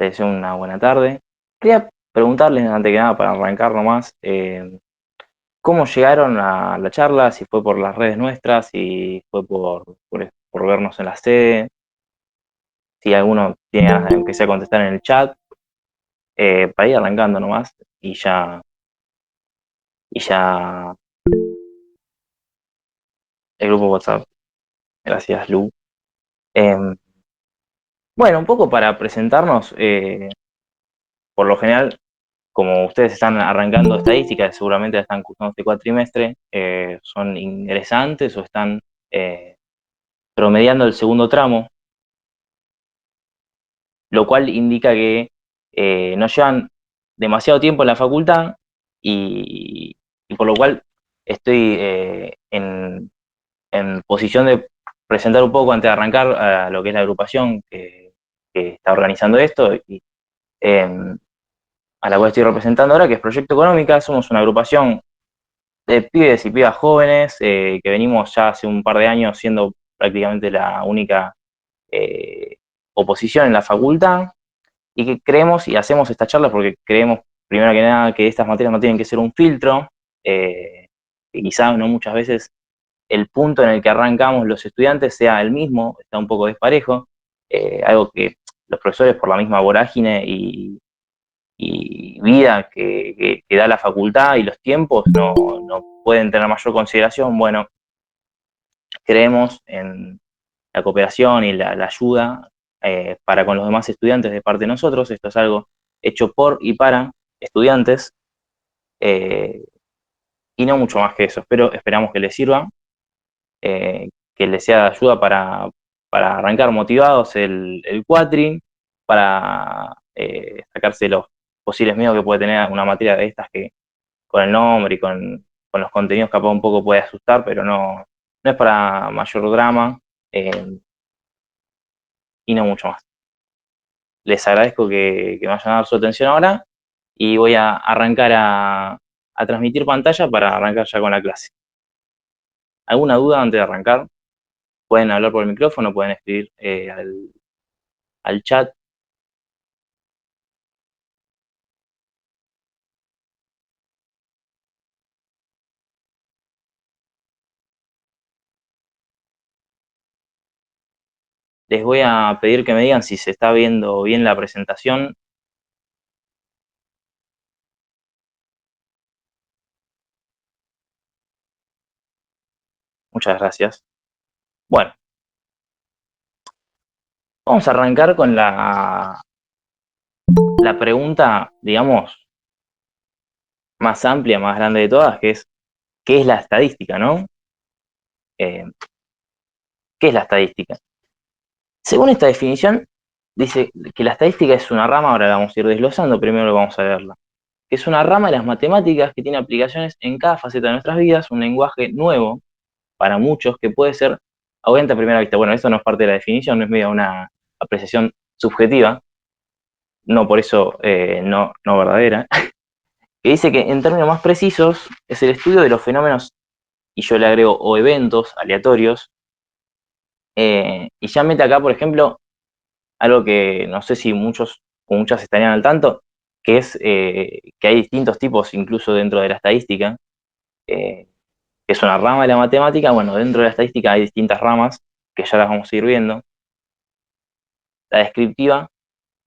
les deseo una buena tarde. Quería preguntarles, antes que nada, para arrancar nomás, ¿cómo llegaron a la charla? Si fue por las redes nuestras, si fue por vernos en la sede, si alguno tiene ganas de aunque sea contestar en el chat, para ir arrancando nomás y ya el grupo WhatsApp. Gracias, Lu. Em, bueno, un poco para presentarnos, por lo general, como ustedes están arrancando estadísticas, seguramente están cursando este cuatrimestre, son ingresantes o están promediando el segundo tramo, lo cual indica que no llevan demasiado tiempo en la facultad y por lo cual estoy en posición de presentar un poco antes de arrancar a lo que es la agrupación que está organizando esto y eh, a la cual estoy representando ahora, que es Proyecto Económica. Somos una agrupación de pibes y pibas jóvenes que venimos ya hace un par de años siendo prácticamente la única eh, oposición en la facultad y que creemos y hacemos estas charlas porque creemos, primero que nada, que estas materias no tienen que ser un filtro, que quizás no muchas veces el punto en el que arrancamos los estudiantes sea el mismo, está un poco desparejo, algo que los profesores por la misma vorágine y vida que da la facultad y los tiempos no pueden tener mayor consideración. Bueno, creemos en la cooperación y la ayuda para con los demás estudiantes de parte de nosotros. Esto es algo hecho por y para estudiantes eh, y no mucho más que eso. Esperamos que les sirva, que les sea de ayuda para arrancar motivados el cuatri, para sacarse los posibles miedos que puede tener una materia de estas que con el nombre y con los contenidos capaz un poco puede asustar, pero no es para mayor drama y no mucho más. Les agradezco que me vayan a dar su atención ahora y voy a arrancar a transmitir pantalla para arrancar ya con la clase. ¿Alguna duda antes de arrancar? Pueden hablar por el micrófono, pueden escribir al chat. Les voy a pedir que me digan si se está viendo bien la presentación. Muchas gracias. Bueno, vamos a arrancar con la pregunta, digamos, más amplia, más grande de todas, que es, ¿qué es la estadística, no? Eh, ¿Qué es la estadística? Según esta definición, dice que la estadística es una rama, ahora la vamos a ir desglosando, primero vamos a verla, que es una rama de las matemáticas que tiene aplicaciones en cada faceta de nuestras vidas, un lenguaje nuevo para muchos que puede ser audiente a primera vista. Bueno, esto no es parte de la definición, no es medio una apreciación subjetiva, no por eso no verdadera, que dice que en términos más precisos es el estudio de los fenómenos, y yo le agrego, o eventos aleatorios, y ya mete acá, por ejemplo, algo que no sé si muchos o muchas estarían al tanto, que es que hay distintos tipos incluso dentro de la estadística, que es una rama de la matemática. Bueno, dentro de la estadística hay distintas ramas que ya las vamos a ir viendo. La descriptiva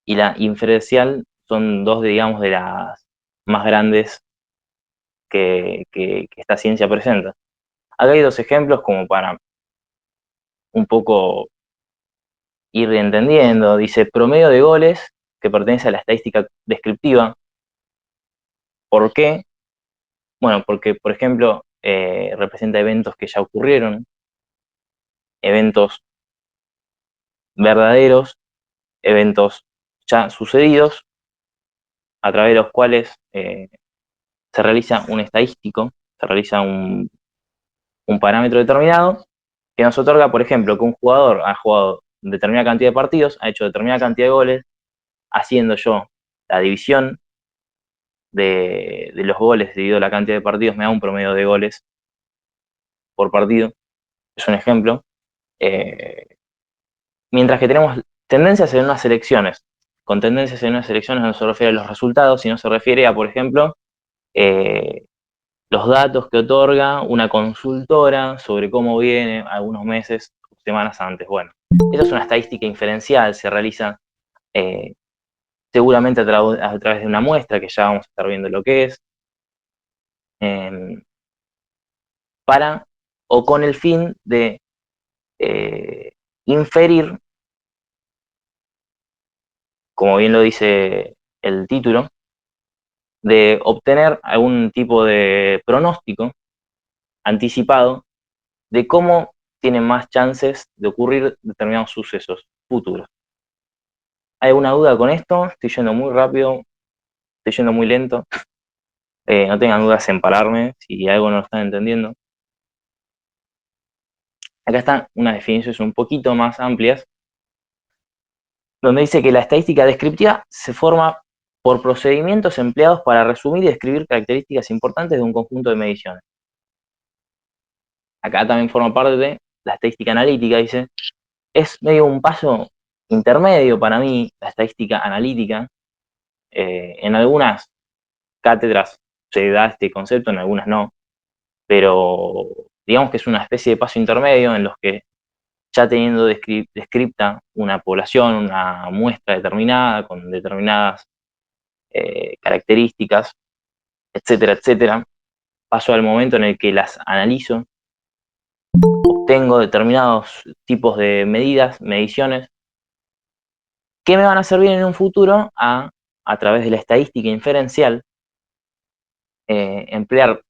y la inferencial son dos, digamos, de las más grandes que esta ciencia presenta. Acá hay dos ejemplos como para un poco ir entendiendo. Dice promedio de goles, que pertenece a la estadística descriptiva. ¿Por qué? Bueno, porque, por ejemplo, representa eventos que ya ocurrieron, eventos verdaderos, eventos ya sucedidos, a través de los cuales se realiza un estadístico, se realiza un parámetro determinado que nos otorga, por ejemplo, que un jugador ha jugado determinada cantidad de partidos, ha hecho determinada cantidad de goles, haciendo yo la división de los goles dividido la cantidad de partidos, me da un promedio de goles por partido. Es un ejemplo. Mientras que tenemos tendencias en unas elecciones. con tendencias en unas elecciones no se refiere a los resultados, sino se refiere a, por ejemplo, los datos que otorga una consultora sobre cómo viene algunos meses o semanas antes. Bueno, eso es una estadística inferencial, se realiza seguramente a través de una muestra, que ya vamos a estar viendo lo que es, para o con el fin de inferir, como bien lo dice el título, de obtener algún tipo de pronóstico anticipado de cómo tienen más chances de ocurrir determinados sucesos futuros. ¿Hay alguna duda con esto? Estoy yendo muy rápido, estoy yendo muy lento. No tengan dudas en pararme si algo no lo están entendiendo. Acá están unas definiciones un poquito más amplias, donde dice que la estadística descriptiva se forma por procedimientos empleados para resumir y describir características importantes de un conjunto de mediciones. Acá también forma parte de la estadística analítica, dice, es medio un paso intermedio para mí, la estadística analítica. En algunas cátedras se da este concepto, en algunas no, pero digamos que es una especie de paso intermedio en los que ya teniendo descripta una población, una muestra determinada, con determinadas características, etcétera, etcétera, paso al momento en el que las analizo, obtengo determinados tipos de medidas, mediciones, que me van a servir en un futuro a través de la estadística inferencial, emplear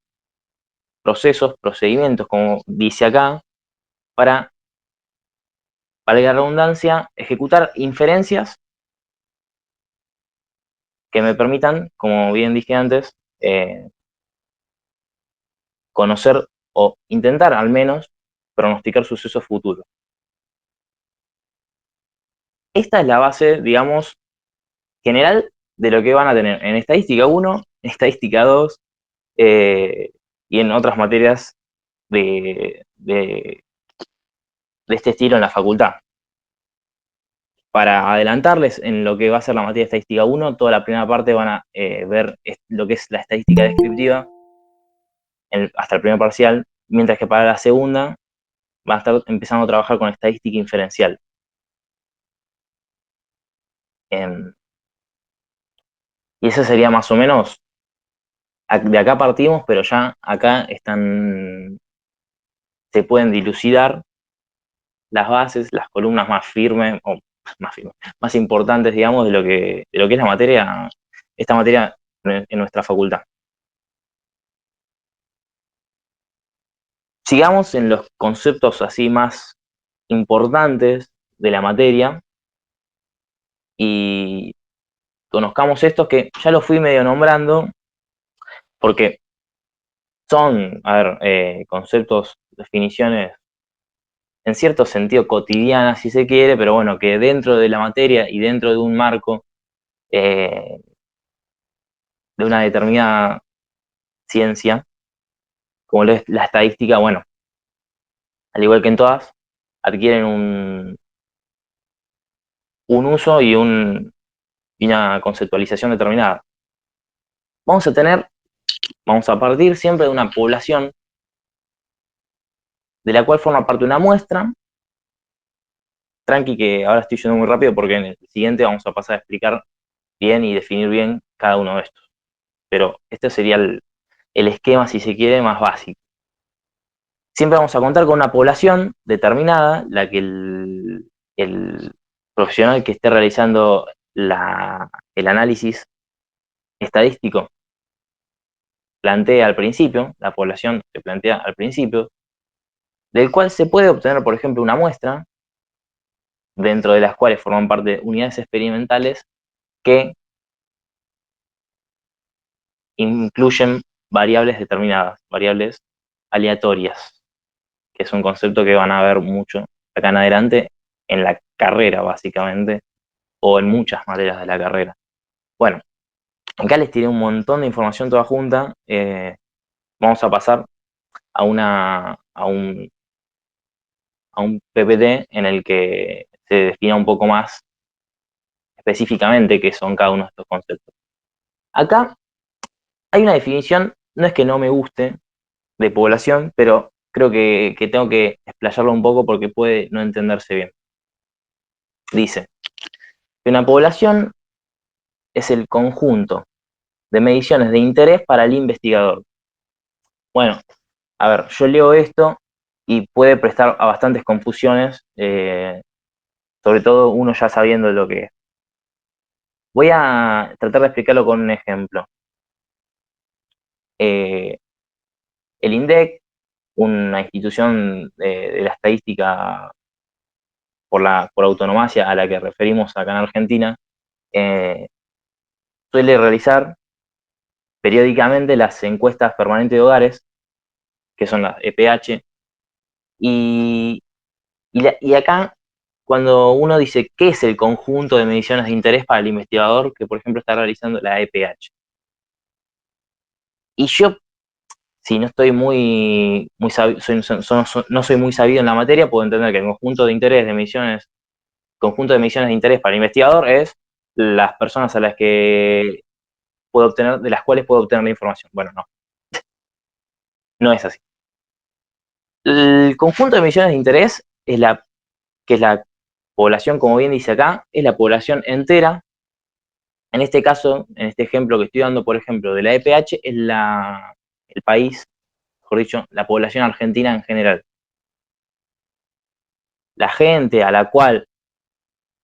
procesos, procedimientos, como dice acá, para la redundancia, ejecutar inferencias que me permitan, como bien dije antes, conocer o intentar al menos pronosticar sucesos futuros. Esta es la base, digamos, general de lo que van a tener en estadística 1, estadística 2 y en otras materias de este estilo en la facultad. Para adelantarles en lo que va a ser la materia de estadística 1, toda la primera parte van a ver lo que es la estadística descriptiva hasta el primer parcial, mientras que para la segunda van a estar empezando a trabajar con estadística inferencial. Y eso sería más o menos, de acá partimos, pero ya acá se pueden dilucidar las bases, las columnas más firmes, o más importantes, digamos, de lo que es esta materia en nuestra facultad. Sigamos en los conceptos así más importantes de la materia y conozcamos estos que ya los fui medio nombrando porque son, a ver, conceptos, definiciones en cierto sentido cotidianas, si se quiere, pero bueno, que dentro de la materia y dentro de un marco eh, de una determinada ciencia, como lo es la estadística, bueno, al igual que en todas, adquieren un uso y una conceptualización determinada. Vamos a partir siempre de una población de la cual forma parte una muestra. Tranqui, que ahora estoy yendo muy rápido porque en el siguiente vamos a pasar a explicar bien y definir bien cada uno de estos. Pero este sería el esquema, si se quiere, más básico. Siempre vamos a contar con una población determinada, la que el profesional que esté realizando el análisis estadístico plantea al principio, la población se plantea al principio, del cual se puede obtener, por ejemplo, una muestra, dentro de las cuales forman parte unidades experimentales que incluyen variables determinadas, variables aleatorias, que es un concepto que van a ver mucho acá en adelante en la carrera, básicamente, o en muchas materias de la carrera. Bueno, acá les tiré un montón de información toda junta. Vamos a pasar a un PPT en el que se defina un poco más específicamente qué son cada uno de estos conceptos. Acá hay una definición, no es que no me guste, de población, pero creo que tengo que explayarlo un poco porque puede no entenderse bien. Dice que una población es el conjunto de mediciones de interés para el investigador. Bueno, a ver, yo leo esto y puede prestar a bastantes confusiones, sobre todo uno ya sabiendo lo que es. Voy a tratar de explicarlo con un ejemplo. Eh, el INDEC, una institución de la estadística por autonomacia a la que referimos acá en Argentina, eh, suele realizar periódicamente las encuestas permanentes de hogares, que son las EPH, y, y acá cuando uno dice qué es el conjunto de mediciones de interés para el investigador que, por ejemplo, está realizando la EPH. Y yo, si no estoy muy sabido, no soy muy sabido en la materia, puedo entender que el conjunto de interés de mediciones, conjunto de mediciones de interés para el investigador es las personas a las que puedo obtener, de las cuales puedo obtener la información. Bueno, no, no es así. El conjunto de mediciones de interés es que es la población, como bien dice acá, es la población entera. En este caso, en este ejemplo que estoy dando, por ejemplo, de la EPH, es el país, mejor dicho, la población argentina en general. La gente a la cual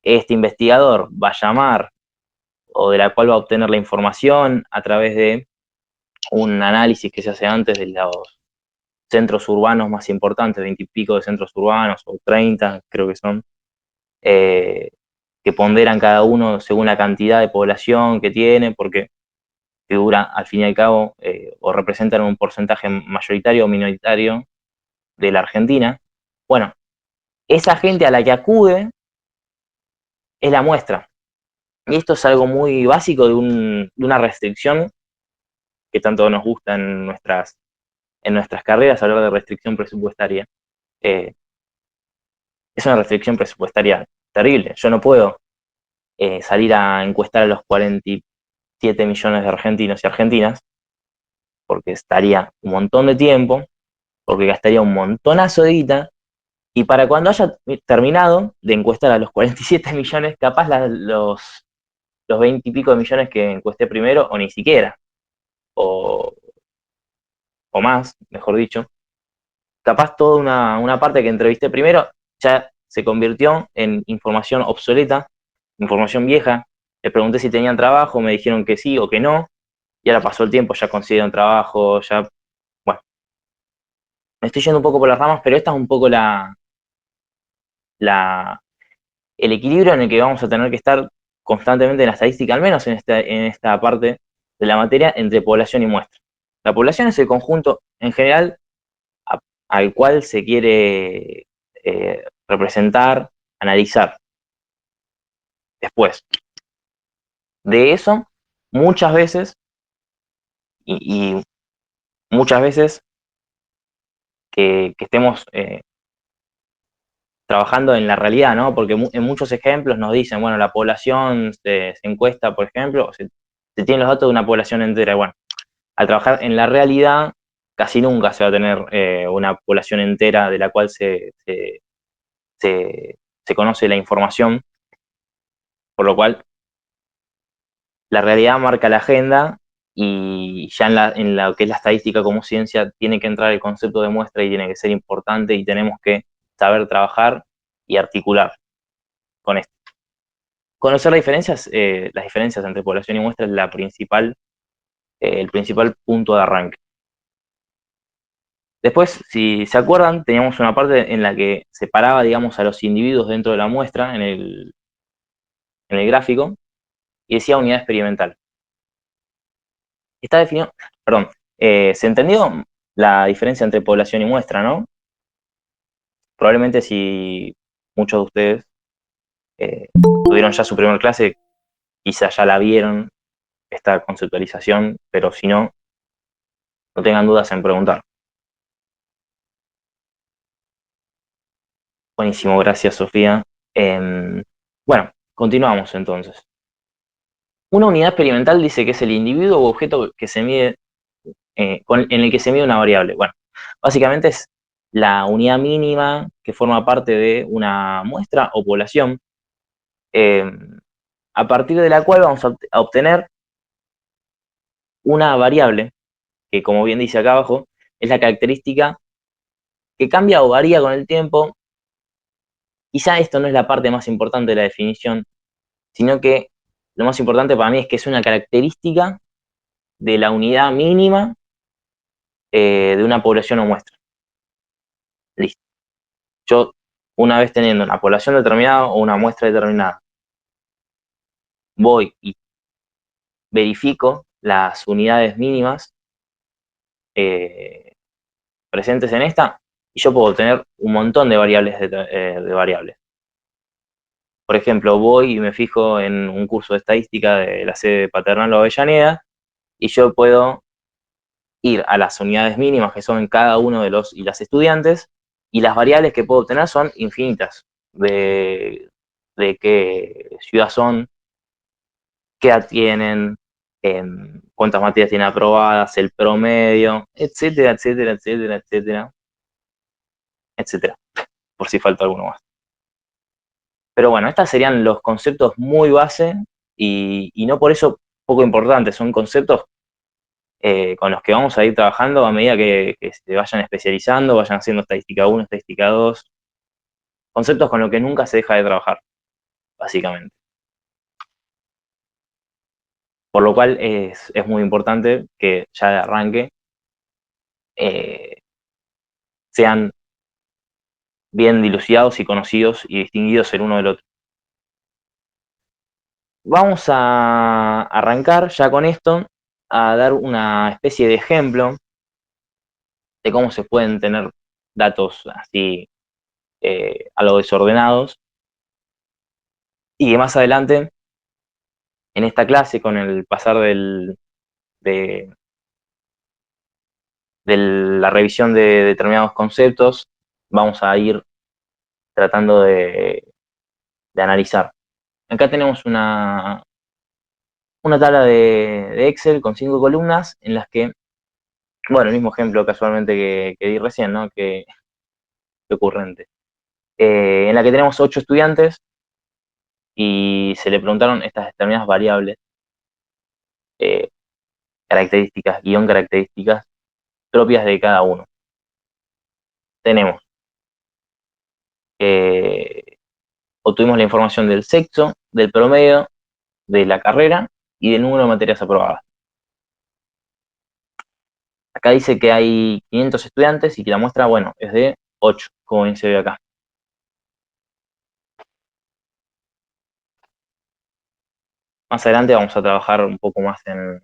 este investigador va a llamar o de la cual va a obtener la información a través de un análisis que se hace antes de los centros urbanos más importantes, 20 y pico de centros urbanos, o 30 creo que son, eh, que ponderan cada uno según la cantidad de población que tiene, porque figura al fin y al cabo o representan un porcentaje mayoritario o minoritario de la Argentina. Bueno, esa gente a la que acude es la muestra. Y esto es algo muy básico de una restricción que tanto nos gusta en nuestras carreras, hablar de restricción presupuestaria. Eh, es una restricción presupuestaria terrible. Yo no puedo salir a encuestar a los 47 millones de argentinos y argentinas, porque estaría un montón de tiempo, porque gastaría un montonazo de guita, y para cuando haya terminado de encuestar a los 47 millones, capaz los 20 y pico de millones que encuesté primero, o ni siquiera, o, o más, mejor dicho, capaz toda una parte que entrevisté primero ya se convirtió en información obsoleta, información vieja. Les pregunté si tenían trabajo, me dijeron que sí o que no, y ahora pasó el tiempo, ya consiguieron trabajo, ya, bueno, me estoy yendo un poco por las ramas, pero esta es un poco la, el equilibrio en el que vamos a tener que estar constantemente en la estadística, al menos en esta parte de la materia, entre población y muestra. La población es el conjunto en general a, al cual se quiere representar, analizar. Después de eso, muchas veces, y muchas veces que estemos trabajando en la realidad, ¿no? Porque en muchos ejemplos nos dicen, bueno, la población se encuesta, por ejemplo, se tienen los datos de una población entera. Bueno, al trabajar en la realidad, casi nunca se va a tener una población entera de la cual se, se conoce la información, por lo cual la realidad marca la agenda y ya en lo que es la estadística como ciencia tiene que entrar el concepto de muestra y tiene que ser importante y tenemos que saber trabajar y articular con esto. Conocer las diferencias entre población y muestra es el principal punto de arranque. Después, si se acuerdan, teníamos una parte en la que separaba, digamos, a los individuos dentro de la muestra en el gráfico y decía unidad experimental. Está definido, perdón, ¿se entendió la diferencia entre población y muestra, no? Probablemente si muchos de ustedes tuvieron ya su primer clase, quizás ya la vieron, esta conceptualización, pero si no, no tengan dudas en preguntar. Buenísimo, gracias Sofía. Bueno, continuamos entonces. Una unidad experimental dice que es el individuo u objeto que se mide, en el que se mide una variable. Bueno, básicamente es la unidad mínima que forma parte de una muestra o población, eh, a partir de la cual vamos a obtener una variable, que como bien dice acá abajo, es la característica que cambia o varía con el tiempo. Quizá esto no es la parte más importante de la definición, sino que lo más importante para mí es que es una característica de la unidad mínima, de una población o muestra. Listo. Yo, una vez teniendo una población determinada o una muestra determinada, voy y verifico las unidades mínimas, eh, presentes en esta, y yo puedo obtener un montón de variables, de variables. Por ejemplo, voy y me fijo en un curso de estadística de la sede Paternal o Avellaneda, y yo puedo ir a las unidades mínimas que son cada uno de los y las estudiantes, y las variables que puedo obtener son infinitas, de qué ciudad son, qué edad tienen, cuántas materias tienen aprobadas, el promedio, etcétera, etcétera, etcétera, etcétera, etcétera, por si falta alguno más. Pero bueno, estos serían los conceptos muy base, y no por eso poco importantes, son conceptos, con los que vamos a ir trabajando a medida que se vayan especializando, vayan haciendo estadística 1, estadística 2, conceptos con los que nunca se deja de trabajar, básicamente. Por lo cual es muy importante que ya de arranque, eh, sean bien dilucidados y conocidos y distinguidos el uno del otro. Vamos a arrancar ya con esto, a dar una especie de ejemplo de cómo se pueden tener datos así, algo desordenados, y que más adelante, en esta clase, con el pasar de, de la revisión de determinados conceptos, vamos a ir tratando de analizar. Acá tenemos una tabla de Excel con 5 columnas en las que, bueno, el mismo ejemplo casualmente que di recién, ¿no? Que ocurrente. En la que tenemos 8 estudiantes y se le preguntaron estas determinadas variables, eh, características, guión características propias de cada uno. Tenemos, eh, obtuvimos la información del sexo, del promedio, de la carrera y del número de materias aprobadas. Acá dice que hay 500 estudiantes y que la muestra, bueno, es de 8, como bien se ve acá. Más adelante vamos a trabajar un poco más en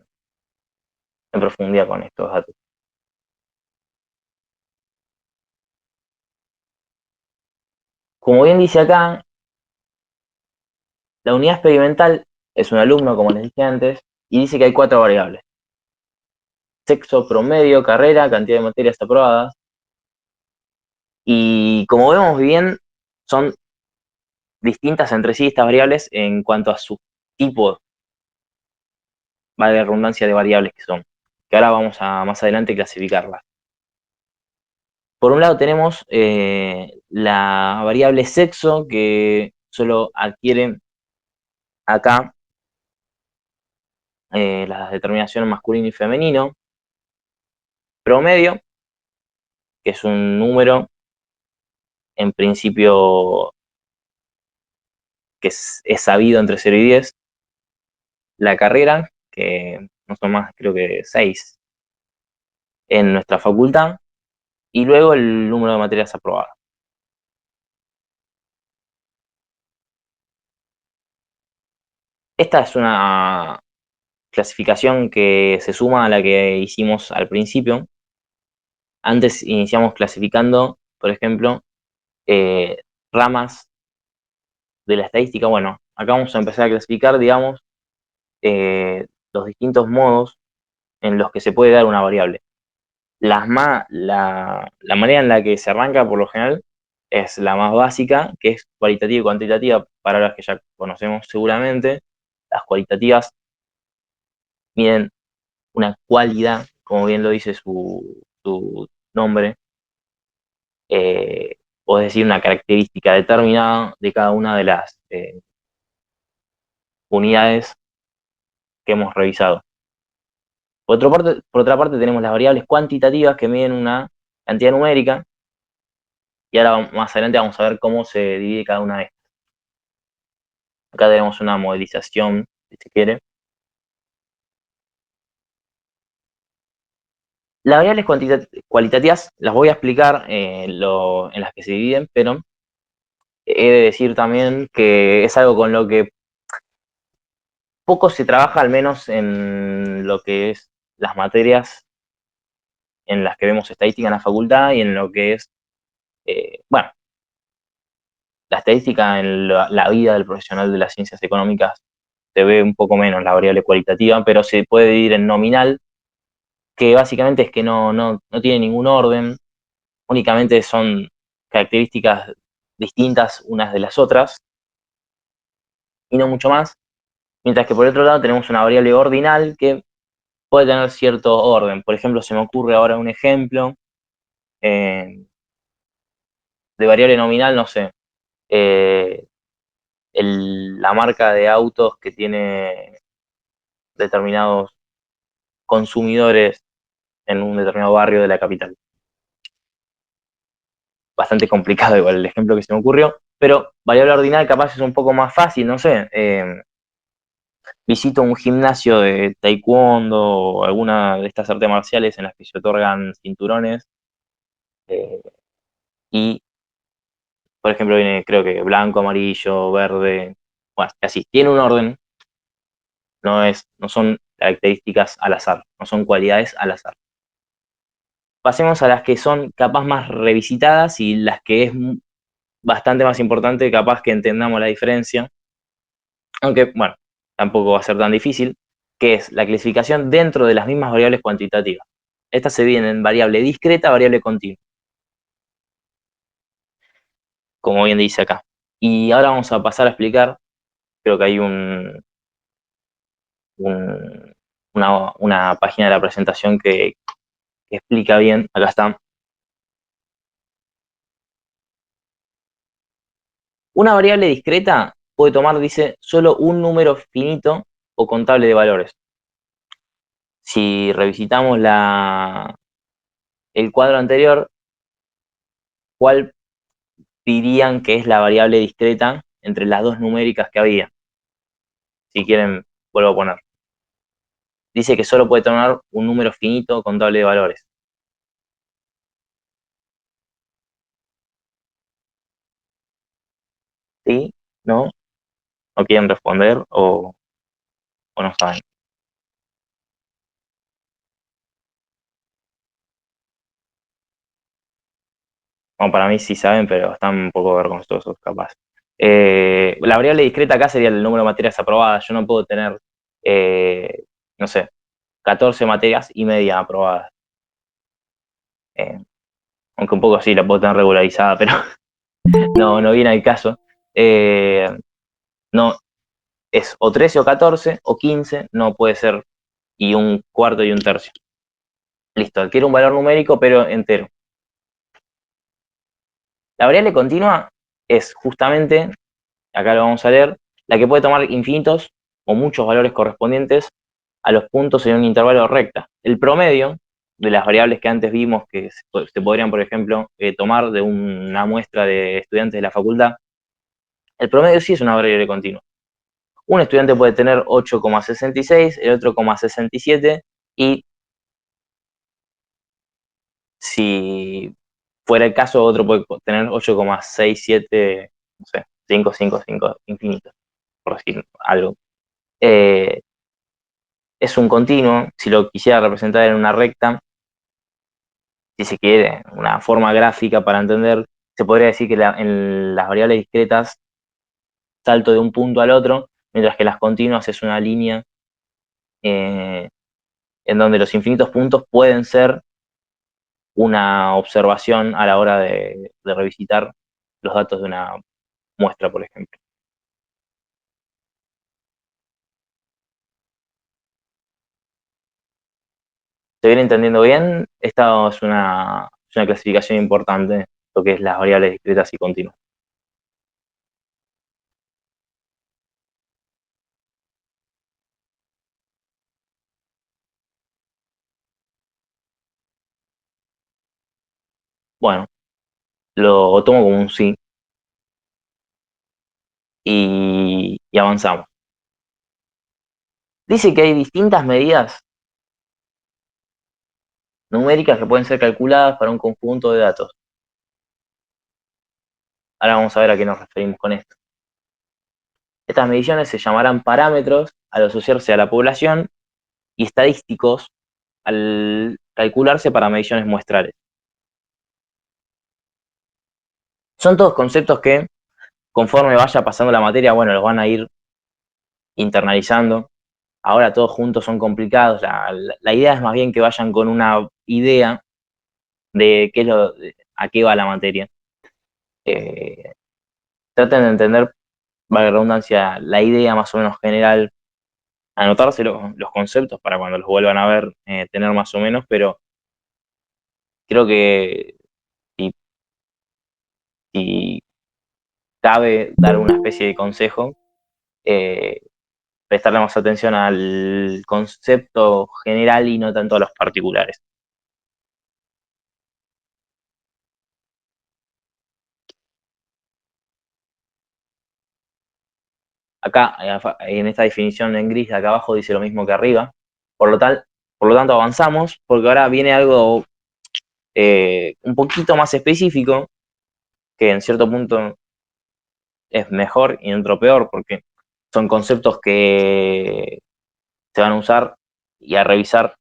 profundidad con estos datos. Como bien dice acá, la unidad experimental es un alumno, como les dije antes, y dice que hay 4 variables: sexo, promedio, carrera, cantidad de materias aprobadas. Y como vemos bien, son distintas entre sí estas variables en cuanto a su tipo, vale la redundancia, de variables que son, que ahora vamos a más adelante clasificarlas. Por un lado tenemos, la variable sexo, que solo adquiere acá, las determinaciones masculino y femenino. Promedio, que es un número en principio que es sabido entre 0 y 10. La carrera, que no son más, creo que 6 en nuestra facultad. Y luego el número de materias aprobadas. Esta es una clasificación que se suma a la que hicimos al principio. Antes iniciamos clasificando, por ejemplo, eh, ramas de la estadística. Bueno, acá vamos a empezar a clasificar, digamos, los distintos modos en los que se puede dar una variable. La manera en la que se arranca por lo general es la más básica, que es cualitativa y cuantitativa, palabras que ya conocemos seguramente. Las cualitativas miden una cualidad, como bien lo dice su nombre, o es decir, una característica determinada de cada una de las unidades que hemos revisado. Por otra parte, tenemos las variables cuantitativas que miden una cantidad numérica, y ahora más adelante vamos a ver cómo se divide cada una de estas. Acá tenemos una modelización, si se quiere. Las variables cualitativas las voy a explicar en las que se dividen, pero he de decir también que es algo con lo que poco se trabaja, al menos en lo que es las materias en las que vemos estadística en la facultad y en lo que es, bueno, la estadística en la vida del profesional de las ciencias económicas. Se ve un poco menos la variable cualitativa, pero se puede dividir en nominal, que básicamente es que no tiene ningún orden, únicamente son características distintas unas de las otras y no mucho más. Mientras que por otro lado tenemos una variable ordinal que puede tener cierto orden. Por ejemplo, se me ocurre ahora un ejemplo eh, de variable nominal, no sé, eh, la marca de autos que tiene determinados consumidores en un determinado barrio de la capital. Bastante complicado igual el ejemplo que se me ocurrió, pero variable ordinal capaz es un poco más fácil, no sé. Visito un gimnasio de taekwondo o alguna de estas artes marciales en las que se otorgan cinturones, eh, y, por ejemplo, viene creo que blanco, amarillo, verde, bueno, así. Tiene un orden, no son características al azar, no son cualidades al azar. Pasemos a las que son capaz más revisitadas y las que es bastante más importante capaz que entendamos la diferencia, aunque bueno, tampoco va a ser tan difícil, que es la clasificación dentro de las mismas variables cuantitativas. Estas se dividen en variable discreta, variable continua, como bien dice acá. Y ahora vamos a pasar a explicar, creo que hay un- una página de la presentación que explica bien, acá está. Una variable discreta puede tomar, dice, solo un número finito o contable de valores. Si revisitamos el cuadro anterior, ¿cuál dirían que es la variable discreta entre las dos numéricas que había? Si quieren, vuelvo a poner. Dice que solo puede tomar un número finito contable de valores. ¿Sí? ¿No? ¿No quieren responder o no saben? Bueno, para mí sí saben, pero están un poco vergonzosos, capaz. La variable discreta acá sería el número de materias aprobadas. Yo no puedo tener, eh, no sé, 14 materias y media aprobadas. Eh, Aunque un poco sí la puedo tener regularizada, pero no viene al caso. Eh, no, es o 13 o 14 o 15, no puede ser, y un cuarto y un tercio. Listo, adquiere un valor numérico, pero entero. La variable continua es justamente, acá lo vamos a leer, la que puede tomar infinitos o muchos valores correspondientes a los puntos en un intervalo recta. El promedio de las variables que antes vimos que se podrían, por ejemplo, tomar de una muestra de estudiantes de la facultad, el promedio sí es una variable continua. Un estudiante puede tener 8,66, el otro 0,67, y si fuera el caso, otro puede tener 8,67, no sé, 555 infinito, por decir algo. Eh, es un continuo. Si lo quisiera representar en una recta, si se quiere, una forma gráfica para entender, se podría decir que en las variables discretas salto de un punto al otro, mientras que las continuas es una línea, eh, en donde los infinitos puntos pueden ser una observación a la hora de revisitar los datos de una muestra, por ejemplo. ¿Se viene entendiendo bien? Esta es una clasificación importante, lo que es las variables discretas y continuas. Bueno, lo tomo como un sí y avanzamos. Dice que hay distintas medidas numéricas que pueden ser calculadas para un conjunto de datos. Ahora vamos a ver a qué nos referimos con esto. Estas mediciones se llamarán parámetros al asociarse a la población y estadísticos al calcularse para mediciones muestrales. Son todos conceptos que, conforme vaya pasando la materia, bueno, los van a ir internalizando. Ahora todos juntos son complicados. La idea es más bien que vayan con una idea de a qué va la materia. Eh, Traten de entender, valga la redundancia, la idea más o menos general, anotarse los conceptos para cuando los vuelvan a ver, tener más o menos, pero creo que si, si cabe dar una especie de consejo, eh, prestarle más atención al concepto general y no tanto a los particulares. Acá, en esta definición en gris de acá abajo, dice lo mismo que arriba. Por lo tal, por lo tanto, avanzamos, porque ahora viene algo un poquito más específico, que en cierto punto es mejor y en otro peor, porque son conceptos que se van a usar y a revisar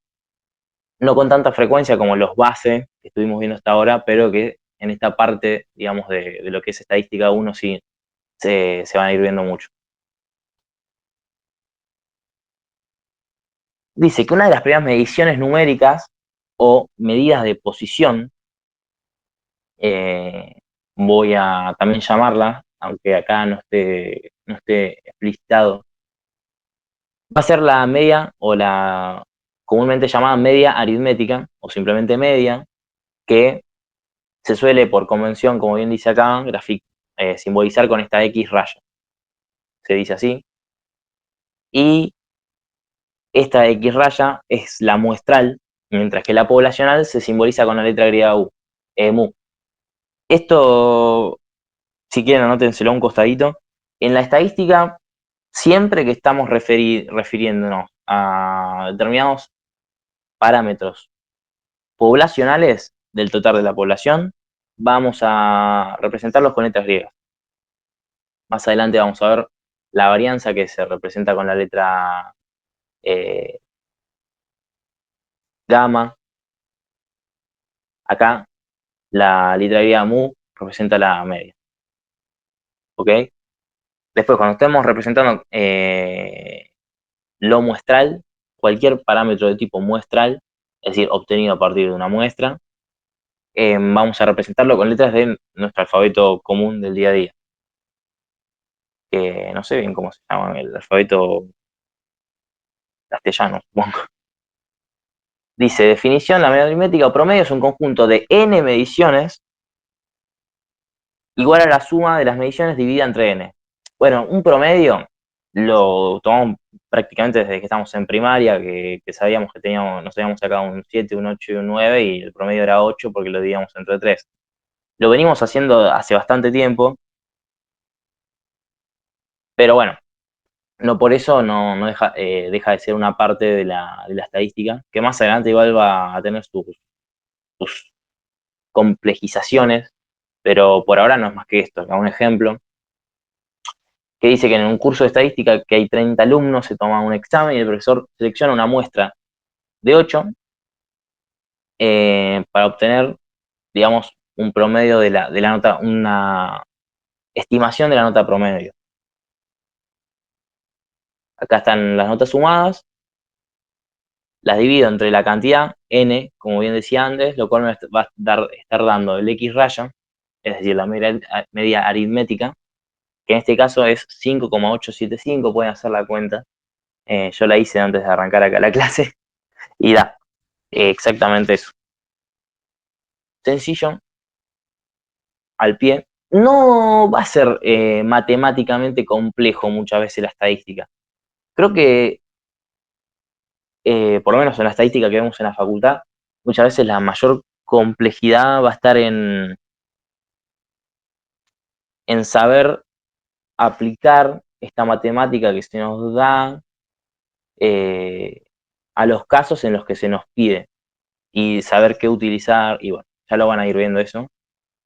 no con tanta frecuencia como los base que estuvimos viendo hasta ahora, pero que en esta parte, digamos, de lo que es estadística uno sí se van a ir viendo mucho. Dice que una de las primeras mediciones numéricas o medidas de posición, eh, voy a también llamarla, aunque acá no esté explicitado, va a ser la media o la comúnmente llamada media aritmética o simplemente media, que se suele por convención, como bien dice acá, simbolizar con esta X raya, se dice así, y esta X raya es la muestral, mientras que la poblacional se simboliza con la letra griega U, mu. Esto, si quieren, anótenselo a un costadito. En la estadística, siempre que estamos refiriéndonos a determinados parámetros poblacionales del total de la población, vamos a representarlos con letras griegas. Más adelante vamos a ver la varianza que se representa con la letra eh, gamma. Acá la letra griega mu representa la media. ¿Ok? Después, cuando estemos representando lo muestral, cualquier parámetro de tipo muestral, es decir, obtenido a partir de una muestra, vamos a representarlo con letras de nuestro alfabeto común del día a día. Que no sé bien cómo se llama, el alfabeto castellano, supongo. Dice, definición, la medida aritmética o promedio es un conjunto de n mediciones igual a la suma de las mediciones dividida entre n. Bueno, un promedio lo tomamos prácticamente desde que estamos en primaria, que sabíamos que nos habíamos sacado un 7, un 8 y un 9, y el promedio era 8 porque lo dividíamos entre 3. Lo venimos haciendo hace bastante tiempo, pero bueno, no por eso no deja de ser una parte de la estadística, que más adelante igual va a tener sus complejizaciones, pero por ahora no es más que esto. Un ejemplo que dice que en un curso de estadística que hay 30 alumnos, se toma un examen y el profesor selecciona una muestra de 8 para obtener, digamos, un promedio de la nota, una estimación de la nota promedio. Acá están las notas sumadas, las divido entre la cantidad n, como bien decía antes, lo cual me va a estar dando el x raya, es decir, la media aritmética, que en este caso es 5,875, pueden hacer la cuenta. Yo la hice antes de arrancar acá la clase y da. Exactamente eso. Sencillo, al pie. No va a ser matemáticamente complejo muchas veces la estadística. Creo que, por lo menos en la estadística que vemos en la facultad, muchas veces la mayor complejidad va a estar en saber aplicar esta matemática que se nos da eh, a los casos en los que se nos pide y saber qué utilizar, y bueno, ya lo van a ir viendo eso,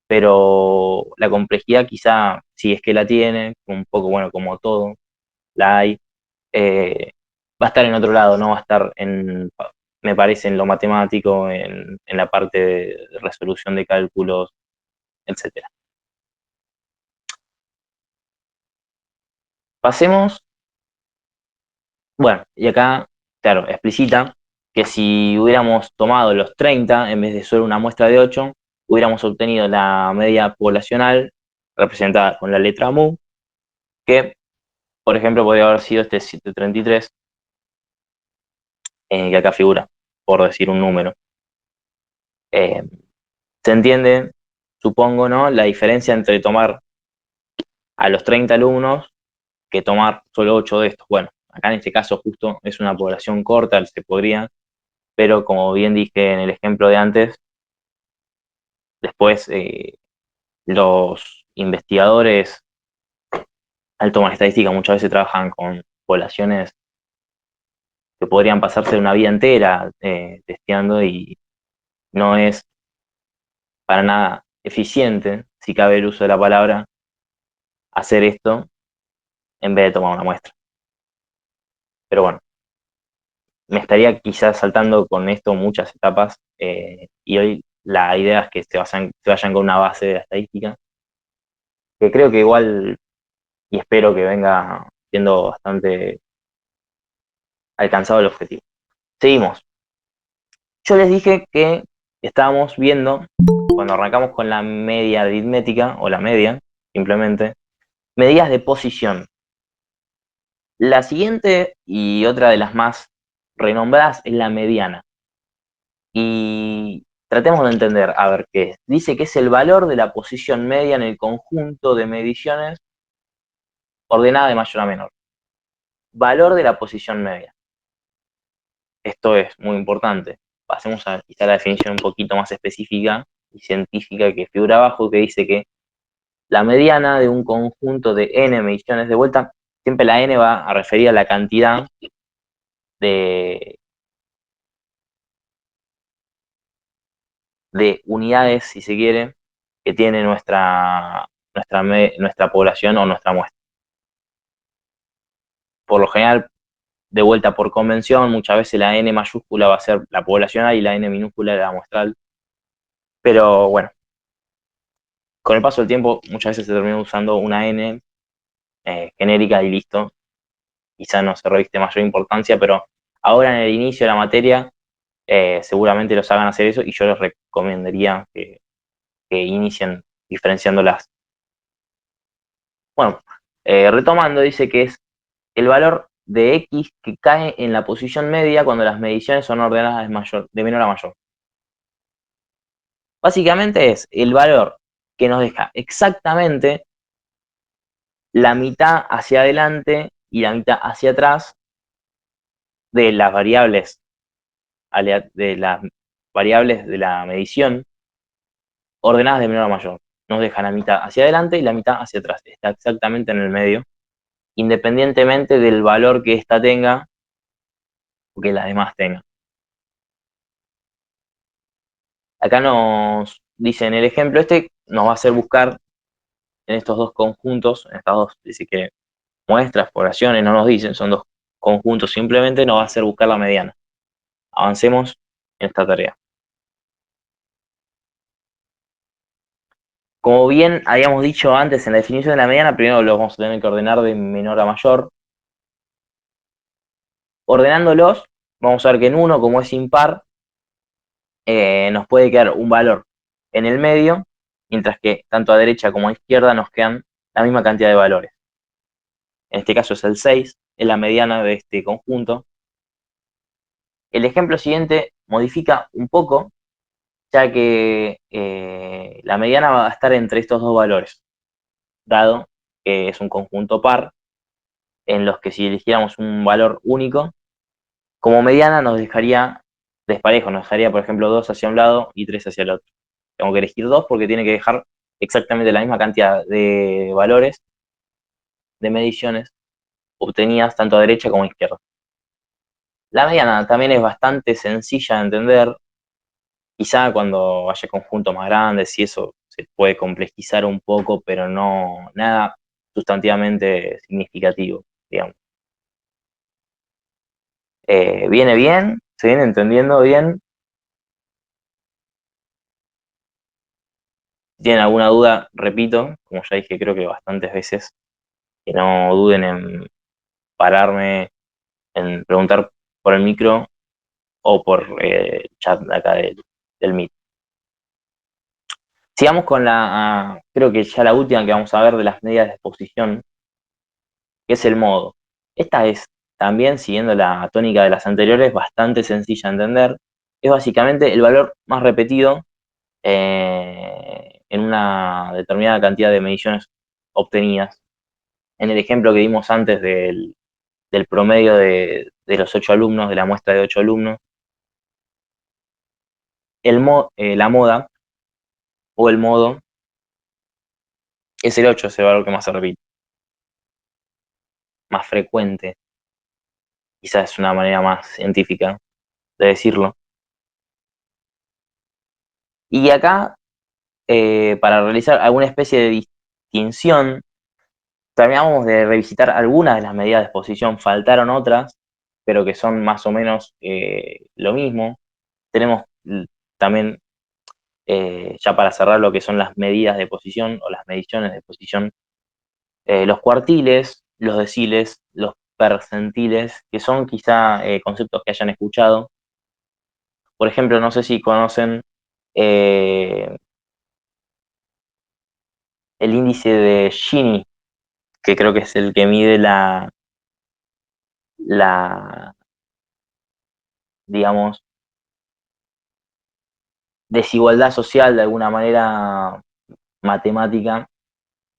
pero la complejidad quizá, si es que la tiene, un poco, bueno, como todo, la hay, va a estar en otro lado, no va a estar me parece, en lo matemático, en la parte de resolución de cálculos, etcétera. Pasemos, bueno, y acá, claro, explicita que si hubiéramos tomado los 30 en vez de solo una muestra de 8, hubiéramos obtenido la media poblacional representada con la letra mu, que, por ejemplo, podría haber sido este 733, que acá figura, por decir un número. Eh, Se entiende, supongo, ¿no? La diferencia entre tomar a los 30 alumnos que tomar solo 8 de estos. Bueno, acá en este caso justo es una población corta, se podría, pero como bien dije en el ejemplo de antes, después los investigadores al tomar estadística muchas veces trabajan con poblaciones que podrían pasarse una vida entera testeando y no es para nada eficiente, si cabe el uso de la palabra, hacer esto en vez de tomar una muestra. Pero bueno, me estaría quizás saltando con esto muchas etapas y hoy la idea es que se vayan con una base de la estadística, que creo que igual y espero que venga siendo bastante alcanzado el objetivo. Seguimos. Yo les dije que estábamos viendo, cuando arrancamos con la media aritmética, o la media, simplemente, medidas de posición. La siguiente y otra de las más renombradas es la mediana. Y tratemos de entender, a ver qué es. Dice que es el valor de la posición media en el conjunto de mediciones ordenada de mayor a menor. Valor de la posición media. Esto es muy importante. Pasemos a quizá la definición un poquito más específica y científica que figura abajo, que dice que la mediana de un conjunto de n mediciones de vuelta, siempre la n va a referir a la cantidad de, de unidades, si se quiere, que tiene nuestra población o nuestra muestra. Por lo general, de vuelta por convención, muchas veces la n mayúscula va a ser la poblacional y la n minúscula la muestral. Pero bueno, con el paso del tiempo muchas veces se termina usando una n genérica y listo. Quizá no se reviste mayor importancia, pero ahora en el inicio de la materia seguramente los hagan hacer eso y yo les recomendaría que inicien diferenciándolas. Bueno, retomando, dice que es el valor de x que cae en la posición media cuando las mediciones son ordenadas de menor a mayor. Básicamente es el valor que nos deja exactamente la mitad hacia adelante y la mitad hacia atrás de las variables de la medición ordenadas de menor a mayor. Nos deja la mitad hacia adelante y la mitad hacia atrás. Está exactamente en el medio, independientemente del valor que ésta tenga o que las demás tengan. Acá nos dice en el ejemplo este, nos va a hacer buscar en estos dos conjuntos, en estas dos, dice que muestras, poblaciones, no nos dicen, son dos conjuntos, simplemente nos va a hacer buscar la mediana. Avancemos en esta tarea. Como bien habíamos dicho antes en la definición de la mediana, primero lo vamos a tener que ordenar de menor a mayor. Ordenándolos, vamos a ver que en uno, como es impar, nos puede quedar un valor en el medio, mientras que tanto a derecha como a izquierda nos quedan la misma cantidad de valores. En este caso es el 6, es la mediana de este conjunto. El ejemplo siguiente modifica un poco, ya que la mediana va a estar entre estos dos valores, dado que es un conjunto par, en los que si eligiéramos un valor único, como mediana nos dejaría desparejo, nos dejaría, por ejemplo, 2 hacia un lado y 3 hacia el otro. Tengo que elegir 2 porque tiene que dejar exactamente la misma cantidad de valores, de mediciones, obtenidas tanto a derecha como a izquierda. La mediana también es bastante sencilla de entender, quizá cuando haya conjuntos más grandes y eso se puede complejizar un poco, pero no nada sustantivamente significativo, digamos. Viene bien, se viene entendiendo bien. Si tienen alguna duda, repito, como ya dije creo que bastantes veces, que no duden en pararme, en preguntar por el micro o por el chat de acá del Meet. Sigamos con creo que ya la última que vamos a ver de las medidas de exposición, que es el modo. Esta es también, siguiendo la tónica de las anteriores, bastante sencilla de entender. Es básicamente el valor más repetido en una determinada cantidad de mediciones obtenidas. En el ejemplo que dimos antes del promedio de los 8 alumnos, de la muestra de 8 alumnos, la moda o el modo es el 8, es el valor que más se repite, más frecuente, quizás es una manera más científica de decirlo. Y acá, para realizar alguna especie de distinción, terminamos de revisitar algunas de las medidas de exposición, faltaron otras, pero que son más o menos lo mismo. Tenemos también, ya para cerrar, lo que son las medidas de posición o las mediciones de posición, los cuartiles, los deciles, los percentiles, que son quizá conceptos que hayan escuchado. Por ejemplo, no sé si conocen eh, el índice de Gini, que creo que es el que mide la digamos, desigualdad social de alguna manera matemática.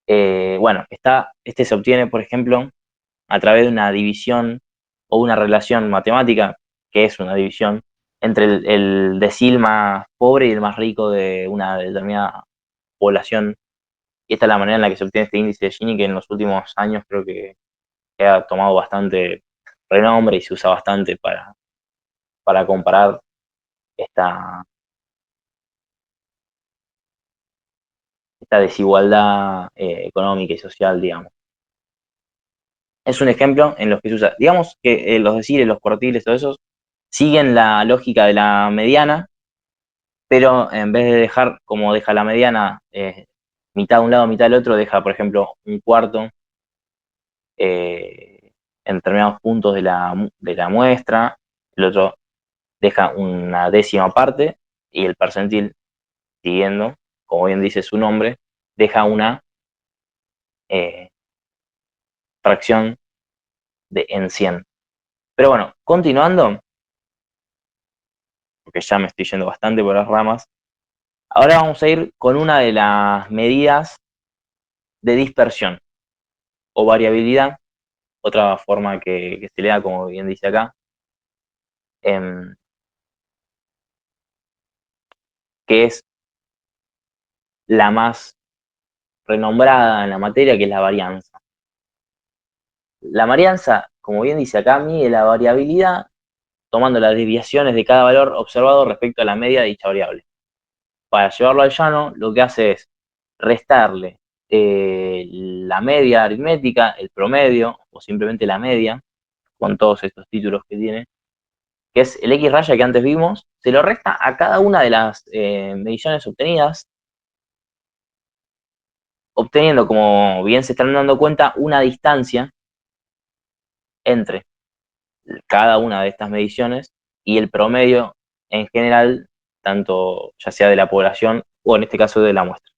Bueno, este se obtiene, por ejemplo, a través de una división o una relación matemática, que es una división, entre el decil más pobre y el más rico de una determinada población. Y esta es la manera en la que se obtiene este índice de Gini, que en los últimos años creo que ha tomado bastante renombre y se usa bastante para comparar esta, esta desigualdad económica y social, digamos. Es un ejemplo en los que se usa. Digamos que los deciles, los cuartiles, todo eso, siguen la lógica de la mediana, pero en vez de dejar como deja la mediana, mitad de un lado, mitad del otro, deja, por ejemplo, un cuarto en determinados puntos de la muestra, el otro deja una décima parte y el percentil, siguiendo, como bien dice su nombre, deja una eh, fracción en 100. Pero bueno, continuando, porque ya me estoy yendo bastante por las ramas, ahora vamos a ir con una de las medidas de dispersión o variabilidad, otra forma que se lea, como bien dice acá, eh, que es la más renombrada en la materia, que es la varianza. La varianza, como bien dice acá, mide la variabilidad tomando las desviaciones de cada valor observado respecto a la media de dicha variable. Para llevarlo al llano, lo que hace es restarle la media aritmética, el promedio, o simplemente la media, con todos estos títulos que tiene, que es el X raya que antes vimos, se lo resta a cada una de las mediciones obtenidas, obteniendo, como bien se están dando cuenta, una distancia entre cada una de estas mediciones y el promedio en general, tanto ya sea de la población o en este caso de la muestra.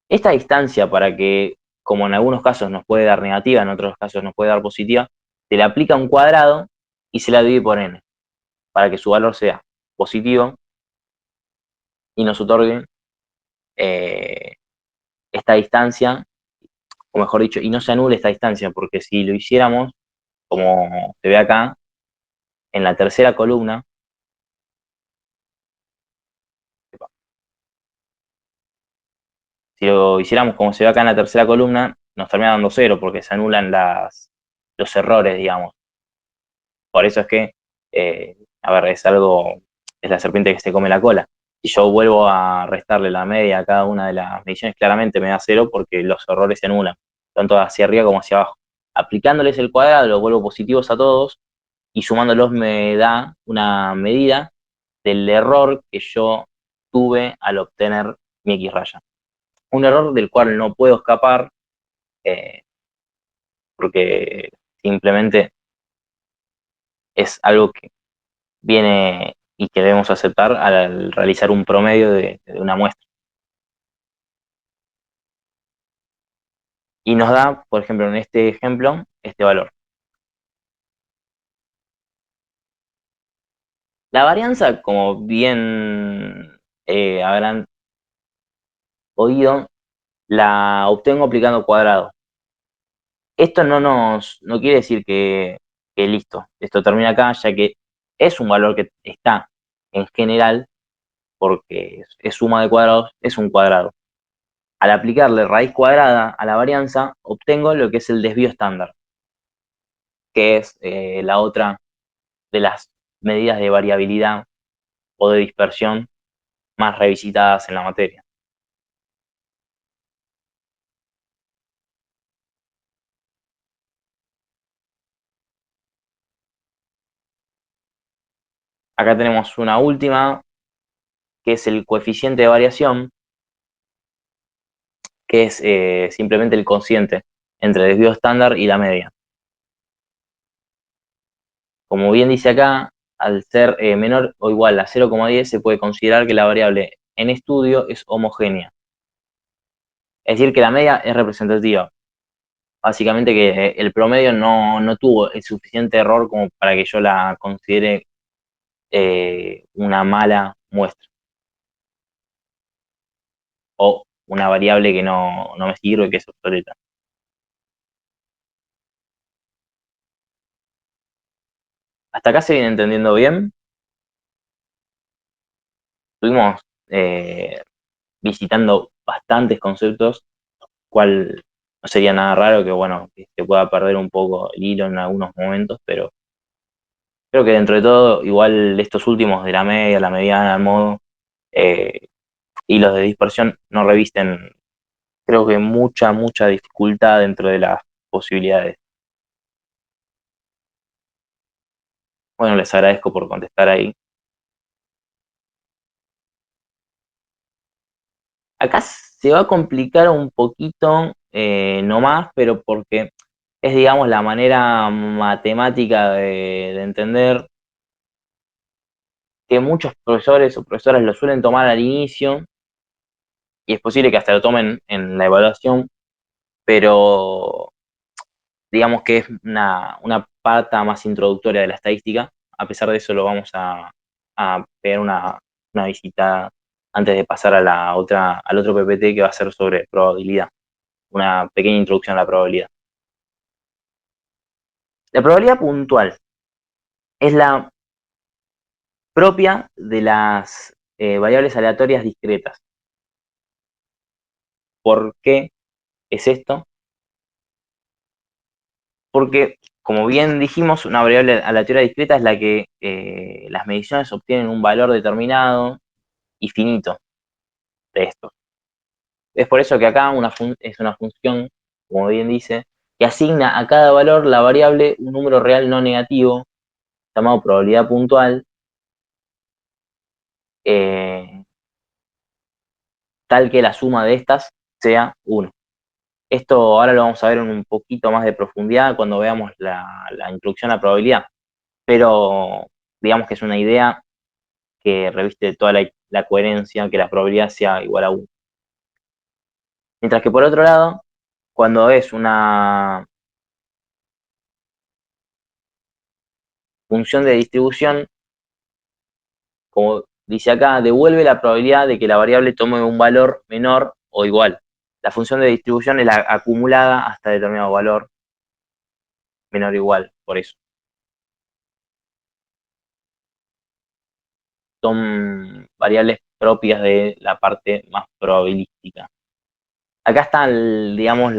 Esta distancia, para que, como en algunos casos nos puede dar negativa, en otros casos nos puede dar positiva, se le aplica un cuadrado y se la divide por n, para que su valor sea positivo y nos otorgue eh, esta distancia, o mejor dicho, y no se anule esta distancia, porque si lo hiciéramos, como se ve acá, en la tercera columna, si lo hiciéramos como se ve acá en la tercera columna, nos termina dando cero, porque se anulan los errores, digamos. Por eso es que, a ver, es la serpiente que se come la cola. Si yo vuelvo a restarle la media a cada una de las mediciones, claramente me da cero porque los errores se anulan, tanto hacia arriba como hacia abajo. Aplicándoles el cuadrado, los vuelvo positivos a todos y sumándolos me da una medida del error que yo tuve al obtener mi X raya. Un error del cual no puedo escapar eh, porque simplemente es algo que viene y que debemos aceptar al realizar un promedio de una muestra. Y nos da, por ejemplo, en este ejemplo, este valor. La varianza, como bien habrán oído, la obtengo aplicando cuadrado. Esto no quiere decir que listo, esto termina acá, ya que es un valor que está en general, porque es suma de cuadrados, es un cuadrado. Al aplicarle raíz cuadrada a la varianza, obtengo lo que es el desvío estándar, que es la otra de las medidas de variabilidad o de dispersión más revisitadas en la materia. Acá tenemos una última, que es el coeficiente de variación, que es simplemente el cociente entre el desvío estándar y la media. Como bien dice acá, al ser menor o igual a 0,10 se puede considerar que la variable en estudio es homogénea. Es decir, que la media es representativa. Básicamente que el promedio no tuvo el suficiente error como para que yo la considere una mala muestra o una variable que no me sirve, que es obsoleta. Hasta acá se viene entendiendo bien. Estuvimos visitando bastantes conceptos, cual no sería nada raro que, bueno, que se pueda perder un poco el hilo en algunos momentos, pero creo que dentro de todo, igual estos últimos de la media, la mediana, el modo, eh, y los de dispersión no revisten, creo que mucha dificultad dentro de las posibilidades. Bueno, les agradezco por contestar ahí. Acá se va a complicar un poquito, no más, pero porque es, digamos, la manera matemática de entender que muchos profesores o profesoras lo suelen tomar al inicio, y es posible que hasta lo tomen en la evaluación, pero digamos que es una pata más introductoria de la estadística. A pesar de eso, lo vamos a pegar una visita antes de pasar a al otro PPT que va a ser sobre probabilidad, una pequeña introducción a la probabilidad. La probabilidad puntual es la propia de las variables aleatorias discretas. ¿Por qué es esto? Porque, como bien dijimos, una variable aleatoria discreta es la que las mediciones obtienen un valor determinado y finito de esto. Es por eso que acá es una función, como bien dice, que asigna a cada valor la variable un número real no negativo, llamado probabilidad puntual, eh, tal que la suma de estas sea 1. Esto ahora lo vamos a ver en un poquito más de profundidad cuando veamos la introducción a probabilidad, pero digamos que es una idea que reviste toda la coherencia, que la probabilidad sea igual a 1. Mientras que por otro lado, cuando es una función de distribución, como dice acá, devuelve la probabilidad de que la variable tome un valor menor o igual. La función de distribución es la acumulada hasta determinado valor menor o igual, por eso. Son variables propias de la parte más probabilística. Acá están, digamos,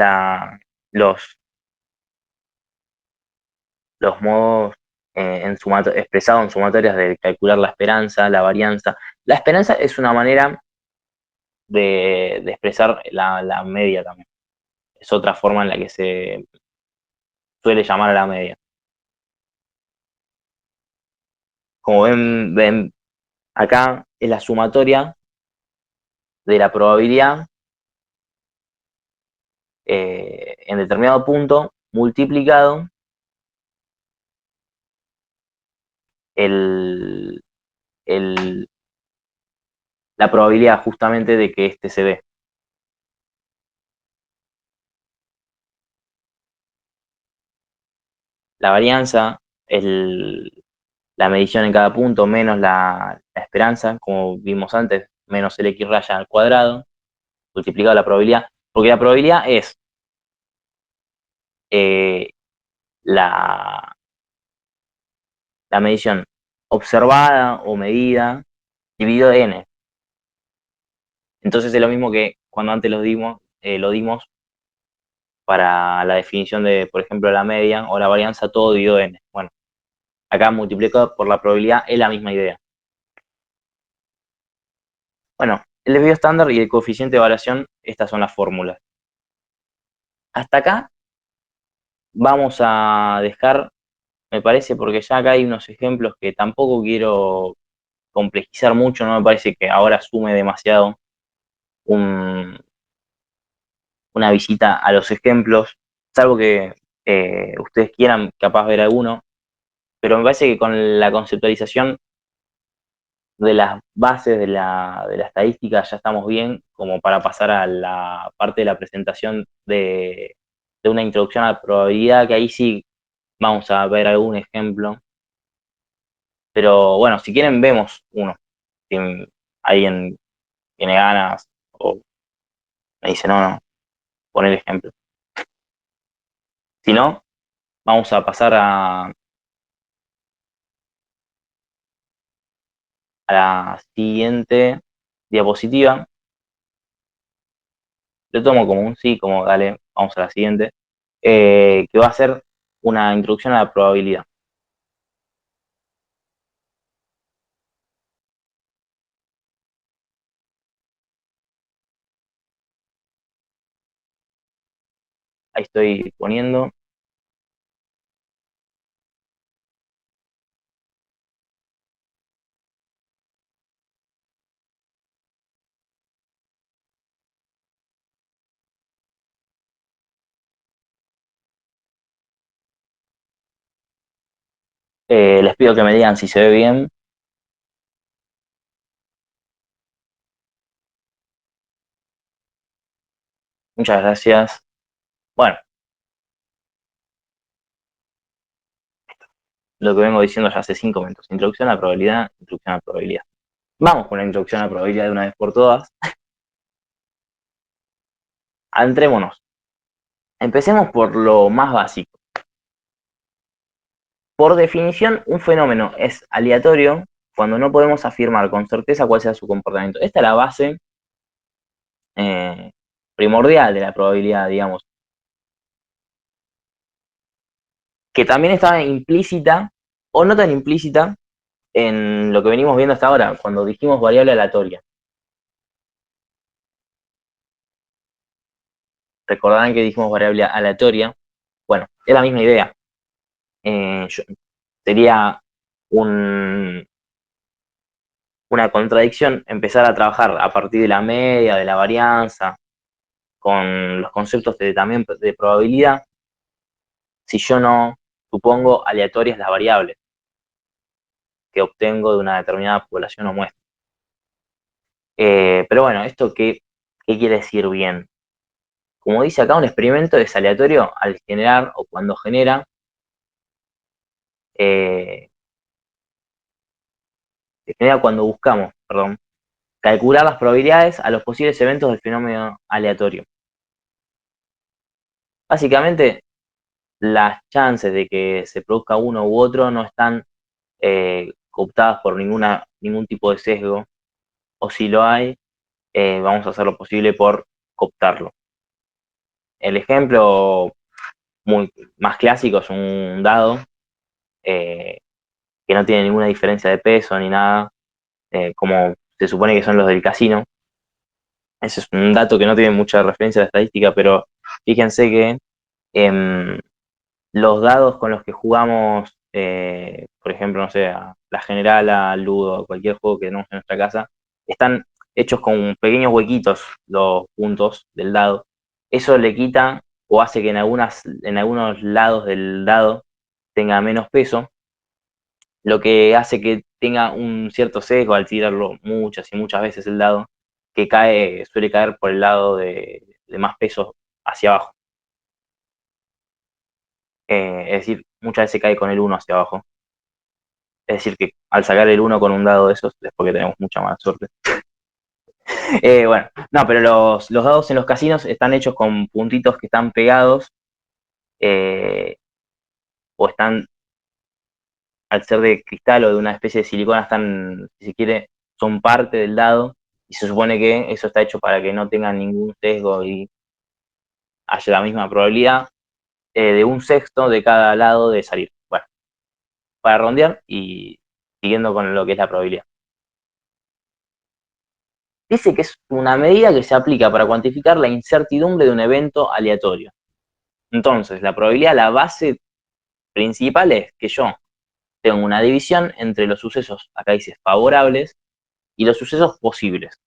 los modos expresados en sumatorias de calcular la esperanza, la varianza. La esperanza es una manera de expresar la media también. Es otra forma en la que se suele llamar a la media. Como ven acá es la sumatoria de la probabilidad en determinado punto multiplicado el, el, la probabilidad justamente de que este se dé. La varianza es la medición en cada punto menos la esperanza, como vimos antes, menos el x raya al cuadrado, multiplicado la probabilidad, porque la probabilidad es eh, la, la medición observada o medida dividido de n. Entonces es lo mismo que cuando antes lo dimos para la definición de, por ejemplo, la media o la varianza, todo dividido de n. Bueno, acá multiplicado por la probabilidad es la misma idea. Bueno, el desvío estándar y el coeficiente de variación, estas son las fórmulas. Hasta acá vamos a dejar, me parece, porque ya acá hay unos ejemplos que tampoco quiero complejizar mucho, no me parece que ahora sume demasiado un, una visita a los ejemplos, salvo que ustedes quieran capaz ver alguno, pero me parece que con la conceptualización de las bases de la estadística ya estamos bien como para pasar a la parte de la presentación de una introducción a la probabilidad, que ahí sí vamos a ver algún ejemplo. Pero bueno, si quieren vemos uno. Si alguien tiene ganas o me dice no, no, poner ejemplo. Si no, vamos a pasar a la siguiente diapositiva. Lo tomo como un sí, como dale, vamos a la siguiente, que va a ser una introducción a la probabilidad. Ahí estoy poniendo. Les pido que me digan si se ve bien. Muchas gracias. Bueno, lo que vengo diciendo ya hace 5 minutos. Introducción a la probabilidad, introducción a la probabilidad. Vamos con la introducción a la probabilidad de una vez por todas. Adentrémonos. Empecemos por lo más básico. Por definición, un fenómeno es aleatorio cuando no podemos afirmar con certeza cuál sea su comportamiento. Esta es la base eh, primordial de la probabilidad, digamos, que también estaba implícita o no tan implícita en lo que venimos viendo hasta ahora, cuando dijimos variable aleatoria. Recordarán que dijimos variable aleatoria. Bueno, es la misma idea. Sería un, una contradicción empezar a trabajar a partir de la media, de la varianza, con los conceptos también de probabilidad, si yo no supongo aleatorias las variables que obtengo de una determinada población o muestra. Pero bueno, ¿esto qué quiere decir bien? Como dice acá, un experimento es aleatorio al generar o cuando genera eh, se genera cuando buscamos, perdón, calcular las probabilidades a los posibles eventos del fenómeno aleatorio. Básicamente, las chances de que se produzca uno u otro no están cooptadas por ningún tipo de sesgo, o si lo hay, vamos a hacer lo posible por cooptarlo. El ejemplo más clásico es un dado eh, que no tiene ninguna diferencia de peso ni nada, como se supone que son los del casino. Ese es un dato que no tiene mucha referencia a la estadística, pero fíjense que em, los dados con los que jugamos, por ejemplo, no sé, a la general, al ludo, cualquier juego que tenemos en nuestra casa, están hechos con pequeños huequitos los puntos del dado. Eso le quita o hace que en algunos lados del dado tenga menos peso, lo que hace que tenga un cierto sesgo al tirarlo muchas y muchas veces el dado, que suele caer por el lado de más peso hacia abajo. Es decir, muchas veces cae con el uno hacia abajo. Es decir, que al sacar el uno con un dado de esos es porque tenemos mucha mala suerte. Bueno, no, pero los dados en los casinos están hechos con puntitos que están pegados eh, o están, al ser de cristal o de una especie de silicona, están, si se quiere, son parte del dado y se supone que eso está hecho para que no tengan ningún sesgo y haya la misma probabilidad de un sexto de cada lado de salir. Bueno, para rondear y siguiendo con lo que es la probabilidad. Dice que es una medida que se aplica para cuantificar la incertidumbre de un evento aleatorio. Entonces, la probabilidad, la base principal es que yo tengo una división entre los sucesos, acá dice favorables, y los sucesos posibles.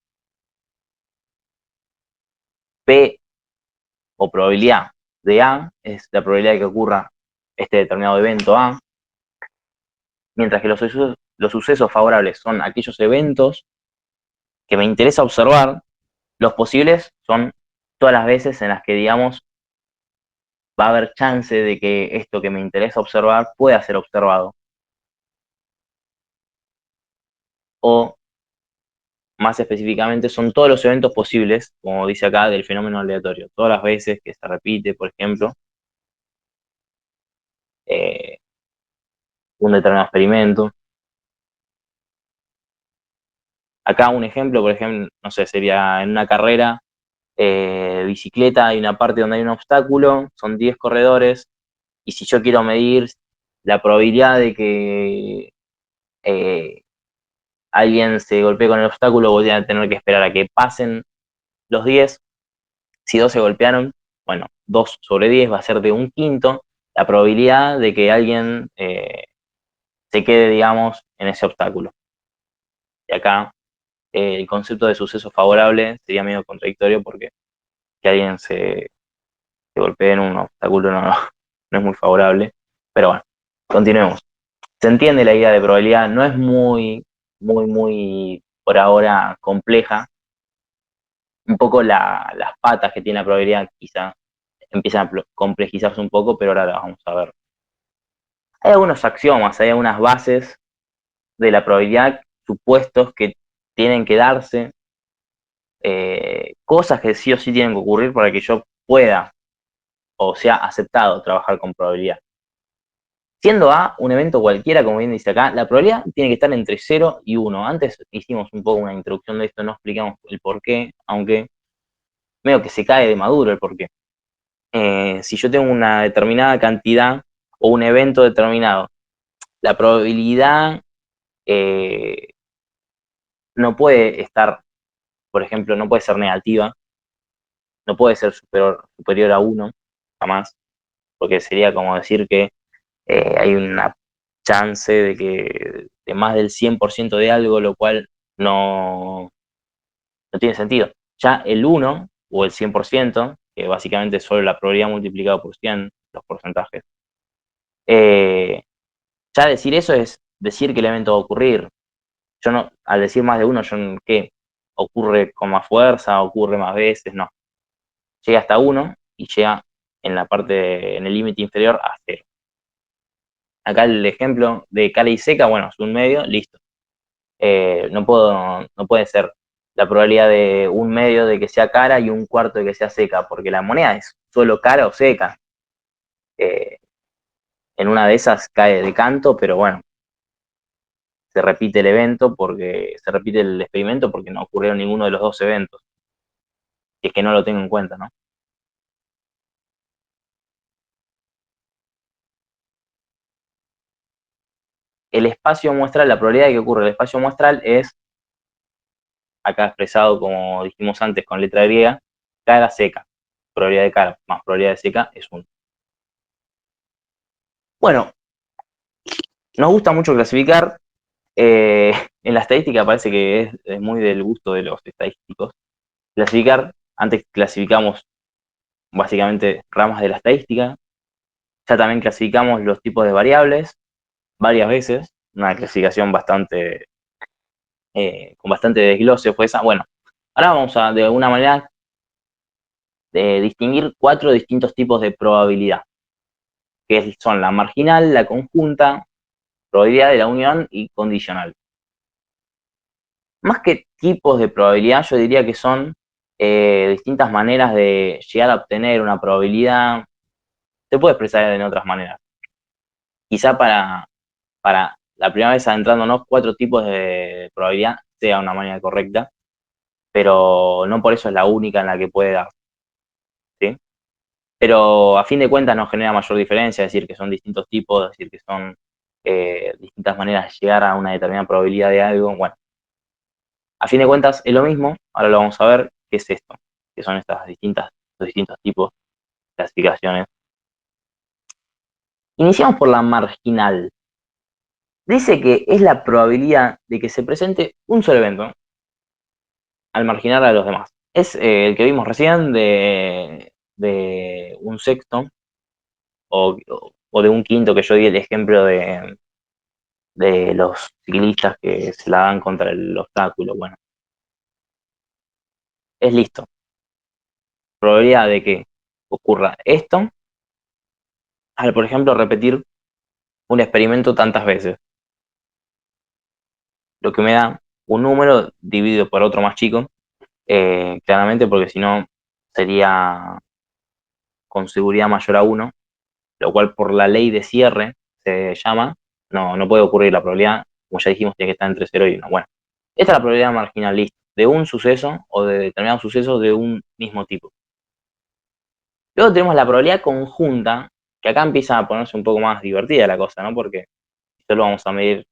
P o probabilidad de A es la probabilidad de que ocurra este determinado evento A, mientras que los sucesos favorables son aquellos eventos que me interesa observar, los posibles son todas las veces en las que, digamos, va a haber chance de que esto que me interesa observar pueda ser observado. O, más específicamente, son todos los eventos posibles, como dice acá, del fenómeno aleatorio. Todas las veces que se repite, por ejemplo, eh, un determinado experimento. Acá un ejemplo, por ejemplo, no sé, sería en una carrera de bicicleta, hay una parte donde hay un obstáculo, son 10 corredores, y si yo quiero medir la probabilidad de que eh, alguien se golpee con el obstáculo, voy a tener que esperar a que pasen los 10. Si dos se golpearon, bueno, 2 sobre 10 va a ser de un quinto la probabilidad de que alguien se quede, digamos, en ese obstáculo. Y acá el concepto de suceso favorable sería medio contradictorio porque que alguien se golpee en un obstáculo no es muy favorable. Pero bueno, continuemos. Se entiende la idea de probabilidad, no es muy por ahora compleja. Un poco las patas que tiene la probabilidad quizá empiezan a complejizarse un poco, pero ahora la vamos a ver. Hay algunos axiomas, hay algunas bases de la probabilidad, supuestos que tienen que darse, cosas que sí o sí tienen que ocurrir para que yo pueda o sea aceptado trabajar con probabilidad. Siendo A un evento cualquiera, como bien dice acá, la probabilidad tiene que estar entre 0 y 1. Antes hicimos un poco una introducción de esto, no explicamos el por qué, aunque veo que se cae de maduro el por qué. Si yo tengo una determinada cantidad o un evento determinado, la probabilidad eh, no puede estar, por ejemplo, no puede ser negativa, no puede ser superior a 1, jamás, porque sería como decir que hay una chance de que de más del 100% de algo, lo cual no tiene sentido. Ya el 1 o el 100%, que básicamente es solo la probabilidad multiplicada por 100, los porcentajes, eh, ya decir eso es decir que el evento va a ocurrir. Yo no, al decir más de uno, yo ¿qué? ¿Ocurre con más fuerza? ¿Ocurre más veces? No. Llega hasta uno y llega en el límite inferior a 0. Acá el ejemplo de cara y seca, bueno, es un medio, listo. no puede ser la probabilidad de un medio de que sea cara y un cuarto de que sea seca, porque la moneda es solo cara o seca. Eh, en una de esas cae de canto, pero bueno, se repite el evento porque se repite el experimento porque no ocurrieron ninguno de los dos eventos. Y es que no lo tengo en cuenta, ¿no? El espacio muestral, la probabilidad de que ocurra el espacio muestral es, acá expresado como dijimos antes con letra griega, cara seca. Probabilidad de cara más probabilidad de seca es 1. Bueno, nos gusta mucho clasificar. Eh, en la estadística parece que es muy del gusto de los estadísticos. Clasificar, antes clasificamos básicamente ramas de la estadística, ya también clasificamos los tipos de variables varias veces, una clasificación con bastante desglose fue esa. Bueno, ahora vamos a de alguna manera distinguir 4 distintos tipos de probabilidad, que son la marginal, la conjunta, probabilidad de la unión y condicional. Más que tipos de probabilidad, yo diría que son distintas maneras de llegar a obtener una probabilidad. Se puede expresar en otras maneras. Quizá para la primera vez adentrándonos, 4 tipos de probabilidad sea una manera correcta, pero no por eso es la única en la que puede dar, ¿sí? Pero a fin de cuentas no genera mayor diferencia decir que son distintos tipos, decir que son distintas maneras de llegar a una determinada probabilidad de algo. Bueno, a fin de cuentas es lo mismo, ahora lo vamos a ver, qué es esto, que son los distintos tipos de clasificaciones. Iniciamos por la marginal. Dice que es la probabilidad de que se presente un solo evento al marginar a los demás. Es el que vimos recién de un sexto o de un quinto, que yo di el ejemplo de los ciclistas que se la dan contra el obstáculo. Bueno, es listo. Probabilidad de que ocurra esto al, por ejemplo, repetir un experimento tantas veces, lo que me da un número dividido por otro más chico, claramente porque si no sería con seguridad mayor a 1, lo cual por la ley de cierre se llama, no puede ocurrir la probabilidad, como ya dijimos, tiene que estar entre 0 y 1. Bueno, esta es la probabilidad marginal lista de un suceso o de determinados sucesos de un mismo tipo. Luego tenemos la probabilidad conjunta, que acá empieza a ponerse un poco más divertida la cosa, ¿no? Porque si solo vamos a medir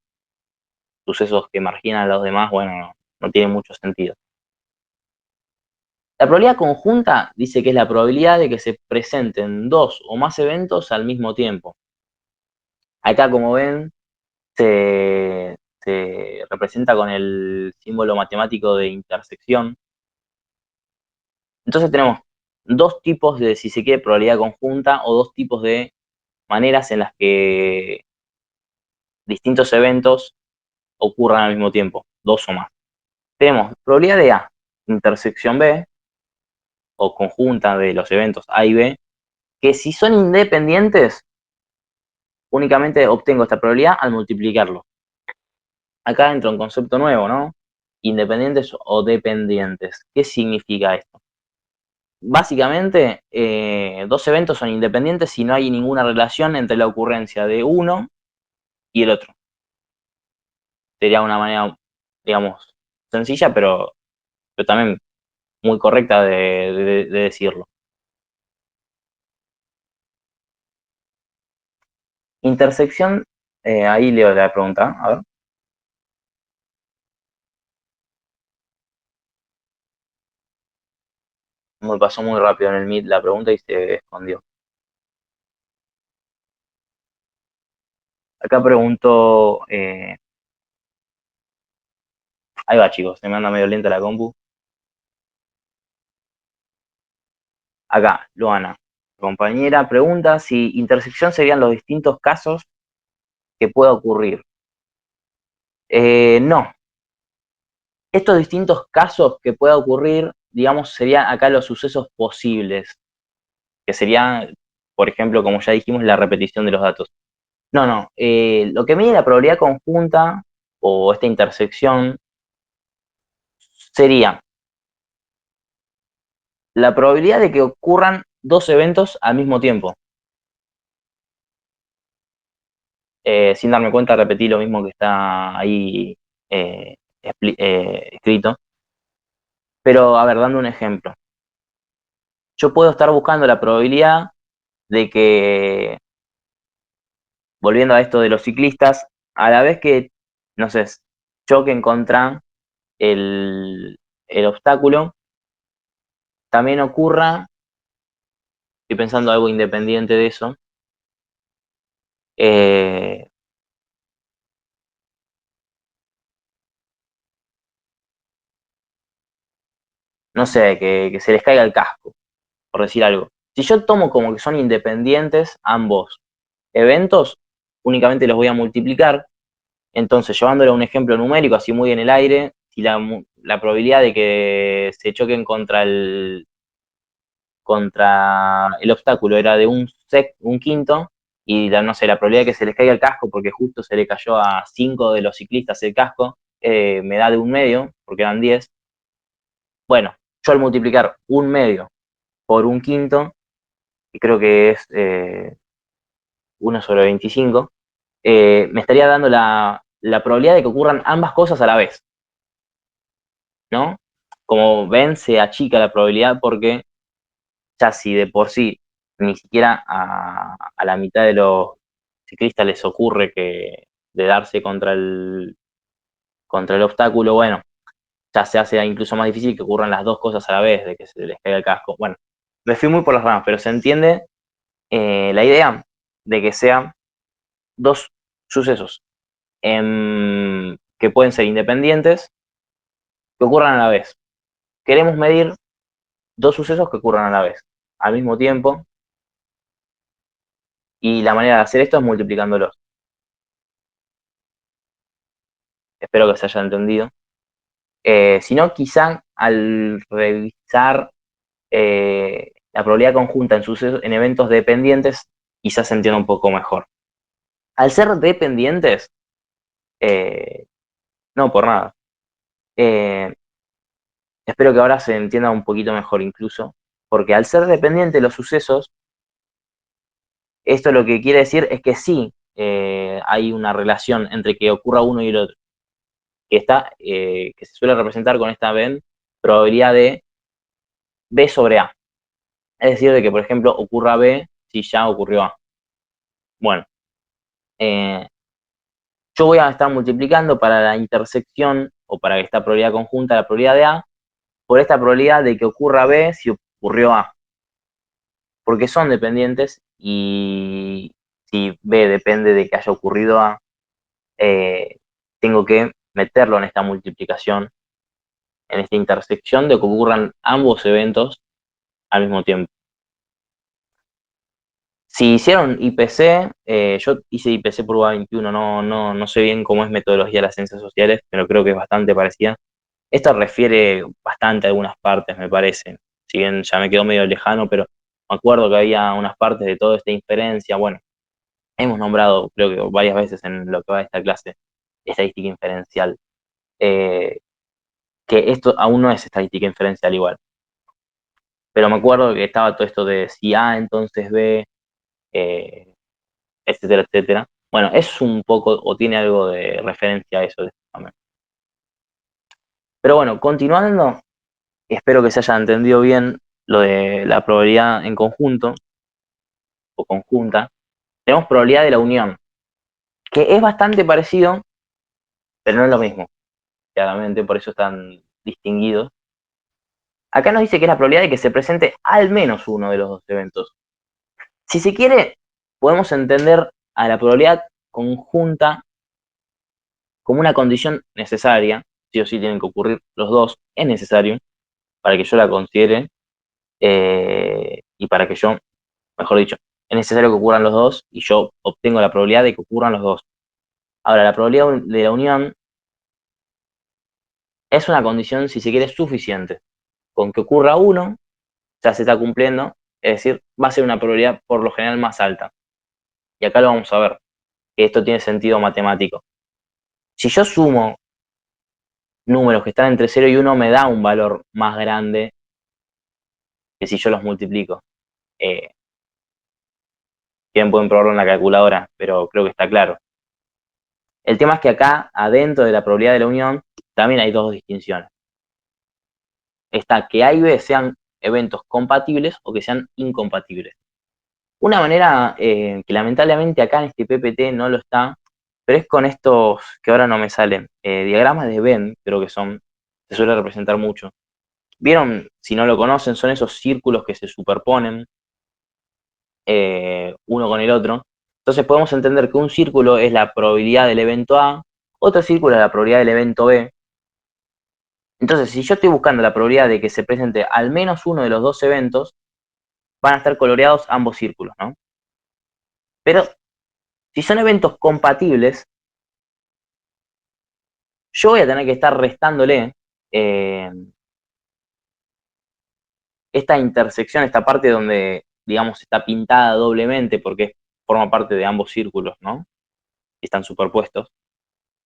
sucesos que marginan a los demás, bueno, no tiene mucho sentido. La probabilidad conjunta dice que es la probabilidad de que se presenten dos o más eventos al mismo tiempo. Acá, como ven, se representa con el símbolo matemático de intersección. Entonces tenemos dos tipos de, si se quiere, probabilidad conjunta o dos tipos de maneras en las que distintos eventos ocurran al mismo tiempo, dos o más. Tenemos probabilidad de A, intersección B, o conjunta de los eventos A y B, que si son independientes, únicamente obtengo esta probabilidad al multiplicarlo. Acá entra un concepto nuevo, ¿no? Independientes o dependientes. ¿Qué significa esto? Básicamente, dos eventos son independientes si no hay ninguna relación entre la ocurrencia de uno y el otro. Sería una manera, digamos, sencilla, pero también muy correcta de decirlo. Intersección, ahí leo la pregunta, a ver. Me pasó muy rápido en el Meet la pregunta y se escondió. Acá pregunto, ahí va chicos, se me anda medio lenta la compu. Acá, Luana, compañera, pregunta si intersección serían los distintos casos que pueda ocurrir. No, estos distintos casos que pueda ocurrir, digamos, serían acá los sucesos posibles, que serían, por ejemplo, como ya dijimos, la repetición de los datos. No, lo que mide la probabilidad conjunta o esta intersección sería la probabilidad de que ocurran dos eventos al mismo tiempo. Sin darme cuenta, repetí lo mismo que está ahí escrito. Pero, a ver, dando un ejemplo. Yo puedo estar buscando la probabilidad de que, volviendo a esto de los ciclistas, a la vez que, no sé, choquen contra el obstáculo, también ocurra, estoy pensando algo independiente de eso, eh, no sé, que se les caiga el casco, por decir algo. Si yo tomo como que son independientes ambos eventos, únicamente los voy a multiplicar. Entonces, llevándolo a un ejemplo numérico, así muy en el aire, si la probabilidad de que se choquen contra el obstáculo era de un quinto, y no sé, la probabilidad de que se les caiga el casco porque justo se le cayó a 5 de los ciclistas el casco, me da de un medio, porque eran 10. Bueno, yo al multiplicar un medio por un quinto, y creo que es 1/25, me estaría dando la probabilidad de que ocurran ambas cosas a la vez, ¿no? Como ven, se achica la probabilidad porque ya si de por sí ni siquiera a la mitad de los ciclistas les ocurre que de darse contra el obstáculo, bueno, ya se hace incluso más difícil que ocurran las dos cosas a la vez, de que se les caiga el casco. Bueno, me fui muy por las ramas, pero se entiende la idea de que sean dos sucesos que pueden ser independientes, que ocurran a la vez. Queremos medir dos sucesos que ocurran a la vez, al mismo tiempo, y la manera de hacer esto es multiplicándolos. Espero que se haya entendido. Si no, quizá al revisar la probabilidad conjunta en eventos dependientes, quizás se entienda un poco mejor. Al ser dependientes, eh, no por nada. Eh, Espero que ahora se entienda un poquito mejor incluso, porque al ser dependientes los sucesos, esto lo que quiere decir es que sí hay una relación entre que ocurra uno y el otro, que se suele representar con esta probabilidad de B sobre A. Es decir, de que, por ejemplo, ocurra B si ya ocurrió A. Bueno, eh, yo voy a estar multiplicando para la intersección o para esta probabilidad conjunta, la probabilidad de A, por esta probabilidad de que ocurra B si ocurrió A. Porque son dependientes y si B depende de que haya ocurrido A, eh, tengo que meterlo en esta multiplicación, en esta intersección de que ocurran ambos eventos al mismo tiempo. Si hicieron IPC, yo hice IPC por UA21, no sé bien cómo es metodología de las ciencias sociales, pero creo que es bastante parecida. Esto refiere bastante a algunas partes, me parece. Si bien ya me quedó medio lejano, pero me acuerdo que había unas partes de toda esta inferencia. Bueno, hemos nombrado, creo que varias veces en lo que va de esta clase, estadística inferencial. Eh, que esto aún no es estadística inferencial igual. Pero me acuerdo que estaba todo esto de si A, entonces B, eh, etcétera, etcétera. Bueno, es un poco, o tiene algo de referencia a eso. Pero bueno, continuando, espero que se haya entendido bien lo de la probabilidad en conjunto o conjunta. Tenemos probabilidad de la unión, que es bastante parecido, pero no es lo mismo, claramente, por eso están distinguidos. Acá nos dice que es la probabilidad de que se presente al menos uno de los dos eventos. Si se quiere, podemos entender a la probabilidad conjunta como una condición necesaria, sí o sí tienen que ocurrir los dos, es necesario para que yo la considere y para que yo, mejor dicho, es necesario que ocurran los dos y yo obtengo la probabilidad de que ocurran los dos. Ahora, la probabilidad de la unión es una condición, si se quiere, suficiente. Con que ocurra uno, ya se está cumpliendo, es decir, va a ser una probabilidad por lo general más alta. Y acá lo vamos a ver, que esto tiene sentido matemático. Si yo sumo números que están entre 0 y 1, me da un valor más grande que si yo los multiplico. Eh, Bien pueden probarlo en la calculadora, pero creo que está claro. El tema es que acá, adentro de la probabilidad de la unión, también hay dos distinciones. Está que A y B sean eventos compatibles o que sean incompatibles. Una manera que lamentablemente acá en este PPT no lo está, pero es con estos que ahora no me salen. Diagramas de Venn, creo que son, se suele representar mucho. ¿Vieron? Si no lo conocen, son esos círculos que se superponen uno con el otro. Entonces podemos entender que un círculo es la probabilidad del evento A, otro círculo es la probabilidad del evento B. Entonces, si yo estoy buscando la probabilidad de que se presente al menos uno de los dos eventos, van a estar coloreados ambos círculos, ¿no? Pero si son eventos compatibles, yo voy a tener que estar restándole eh, esta intersección, esta parte donde, digamos, está pintada doblemente porque forma parte de ambos círculos, ¿no? Están superpuestos.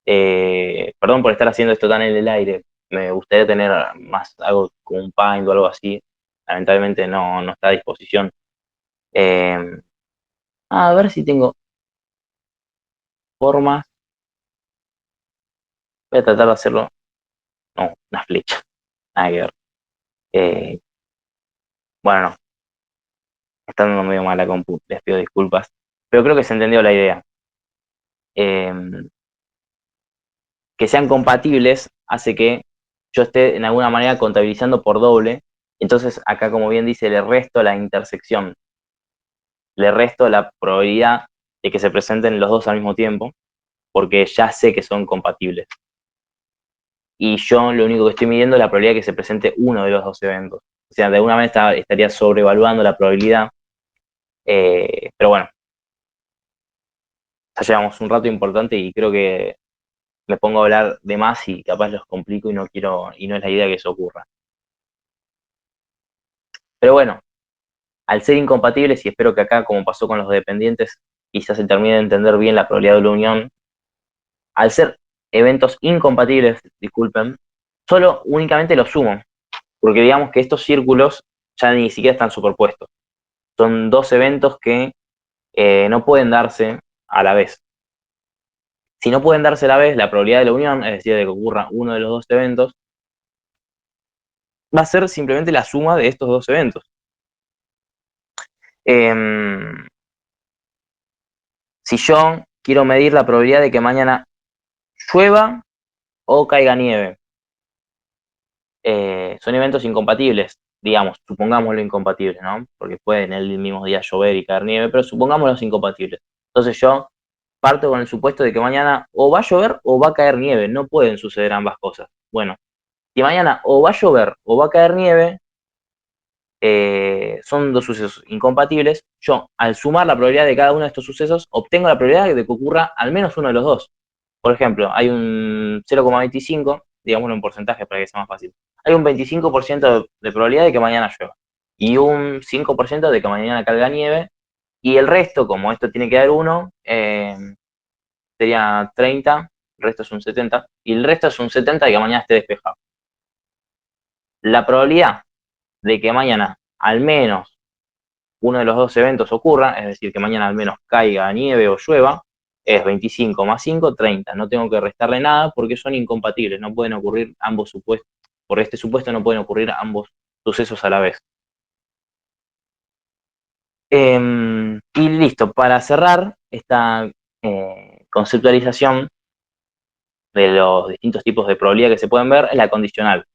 Perdón por estar haciendo esto tan en el aire. Me gustaría tener más algo como un Paint o algo así. Lamentablemente no está a disposición. Eh, a ver si tengo formas. Voy a tratar de hacerlo. No, una flecha. Nada que ver. Eh, bueno, no. Está andando medio mal la compu. Les pido disculpas. Pero creo que se entendió la idea. Eh, que sean compatibles hace que yo esté en alguna manera contabilizando por doble. Entonces, acá, como bien dice, le resto la intersección, le resto la probabilidad de que se presenten los dos al mismo tiempo, porque ya sé que son compatibles. Y yo lo único que estoy midiendo es la probabilidad de que se presente uno de los dos eventos. O sea, de alguna manera estaría sobrevaluando la probabilidad. Pero bueno, ya llevamos un rato importante y creo que me pongo a hablar de más y capaz los complico y no quiero, y no es la idea que eso ocurra. Pero bueno, al ser incompatibles, y espero que acá, como pasó con los dependientes, quizás se termine de entender bien la probabilidad de la unión, al ser eventos incompatibles, disculpen, solo únicamente los sumo, porque digamos que estos círculos ya ni siquiera están superpuestos. Son dos eventos que no pueden darse a la vez. Si no pueden darse a la vez, la probabilidad de la unión, es decir, de que ocurra uno de los dos eventos, va a ser simplemente la suma de estos dos eventos. Eh, si yo quiero medir la probabilidad de que mañana llueva o caiga nieve, son eventos incompatibles, digamos, supongámoslo incompatibles, ¿no? Porque puede en el mismo día llover y caer nieve, pero supongámoslo incompatibles. Entonces yo parto con el supuesto de que mañana o va a llover o va a caer nieve, no pueden suceder ambas cosas. Bueno, si mañana o va a llover o va a caer nieve, son dos sucesos incompatibles. Yo, al sumar la probabilidad de cada uno de estos sucesos, obtengo la probabilidad de que ocurra al menos uno de los dos. Por ejemplo, hay un 0,25, digámoslo en porcentaje para que sea más fácil. Hay un 25% de probabilidad de que mañana llueva y un 5% de que mañana caiga nieve. Y el resto, como esto tiene que dar 1, sería 30, el resto es un 70, y el resto es un 70 de que mañana esté despejado. La probabilidad de que mañana al menos uno de los dos eventos ocurra, es decir, que mañana al menos caiga nieve o llueva, es 25 más 5, 30. No tengo que restarle nada porque son incompatibles, no pueden ocurrir ambos supuestos. Por este supuesto no pueden ocurrir ambos sucesos a la vez. Y listo, para cerrar esta conceptualización de los distintos tipos de probabilidad que se pueden ver, es la condicional,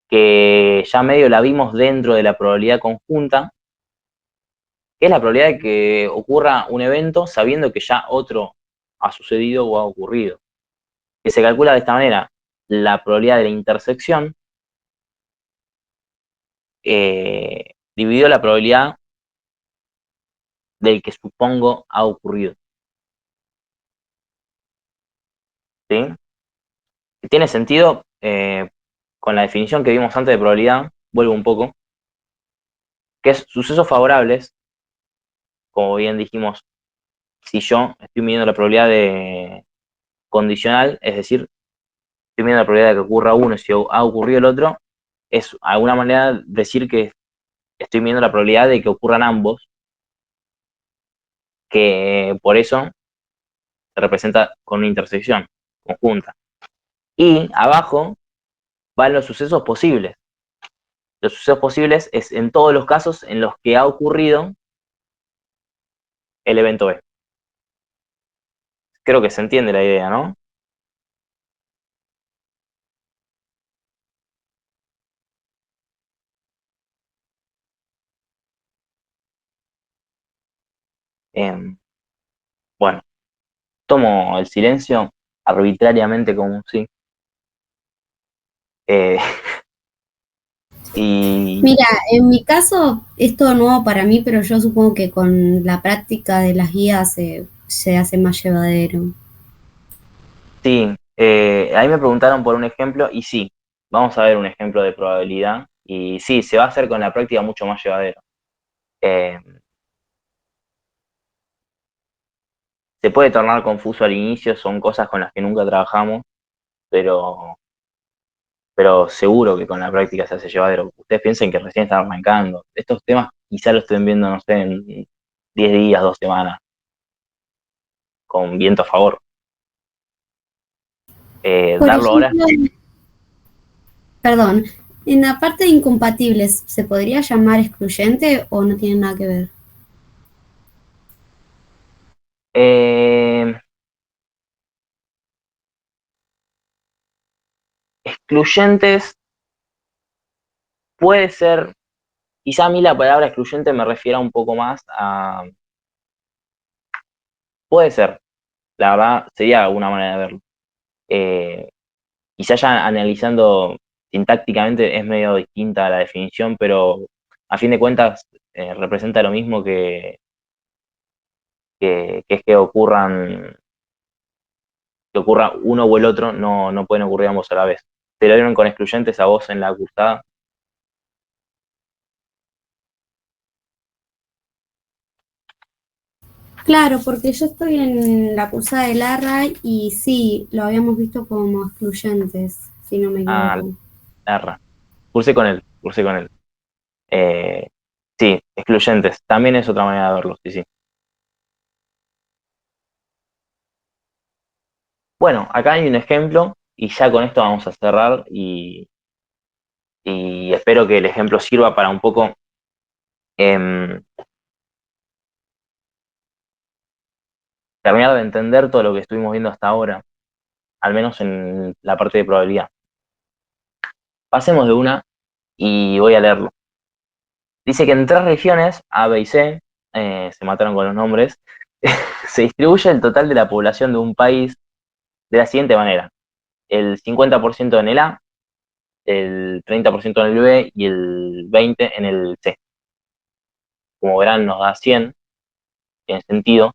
que ya medio la vimos dentro de la probabilidad conjunta, que es la probabilidad de que ocurra un evento sabiendo que ya otro ha sucedido o ha ocurrido, que se calcula de esta manera: la probabilidad de la intersección dividido la probabilidad del que supongo ha ocurrido. ¿Sí? ¿Tiene sentido? Con la definición que vimos antes de probabilidad, vuelvo un poco, que es sucesos favorables, como bien dijimos, si yo estoy midiendo la probabilidad condicional, es decir, estoy viendo la probabilidad de que ocurra uno y si ha ocurrido el otro, es de alguna manera decir que estoy viendo la probabilidad de que ocurran ambos, que por eso se representa con una intersección conjunta. Y abajo van los sucesos posibles. Los sucesos posibles es en todos los casos en los que ha ocurrido el evento B. Creo que se entiende la idea, ¿no? Eh, bueno, tomo el silencio arbitrariamente como un sí. Eh, y Mira, en mi caso es todo nuevo para mí, pero yo supongo que con la práctica de las guías se hace más llevadero. sí, ahí me preguntaron por un ejemplo y sí, vamos a ver un ejemplo de probabilidad y sí, se va a hacer con la práctica mucho más llevadero. Eh, Se puede tornar confuso al inicio, son cosas con las que nunca trabajamos, pero, pero seguro que con la práctica se hace llevadero. Ustedes piensen que recién están arrancando. Estos temas quizá los estén viendo, no sé, en 10 días, 2 semanas, con viento a favor. Por Darlo ahora, ejemplo, perdón, en la parte de incompatibles, ¿se podría llamar excluyente o no tiene nada que ver? eh, excluyentes puede ser, quizá a mí la palabra excluyente me refiera un poco más a, puede ser, la verdad, sería una manera de verlo. Eh, Quizá ya analizando sintácticamente es medio distinta la definición, pero a fin de cuentas representa lo mismo que es que ocurra uno o el otro, no, no pueden ocurrir ambos a la vez. Te lo dieron con excluyentes a vos en la cursada. Claro, porque yo estoy en la cursada de Larra y sí, lo habíamos visto como excluyentes, si no me Ah, equivoco. la cursé con él, cursé con él. Eh, sí, excluyentes, también es otra manera de verlo, sí, sí. Bueno, acá hay un ejemplo y ya con esto vamos a cerrar y espero que el ejemplo sirva para un poco em, terminar de entender todo lo que estuvimos viendo hasta ahora, al menos en la parte de probabilidad. Pasemos de una y voy a leerlo. Dice que en 3 regiones, A, B y C, se mataron con los nombres, se distribuye el total de la población de un país de la siguiente manera. El 50% en el A, el 30% en el B y el 20% en el C. Como verán, nos da 100, tiene sentido.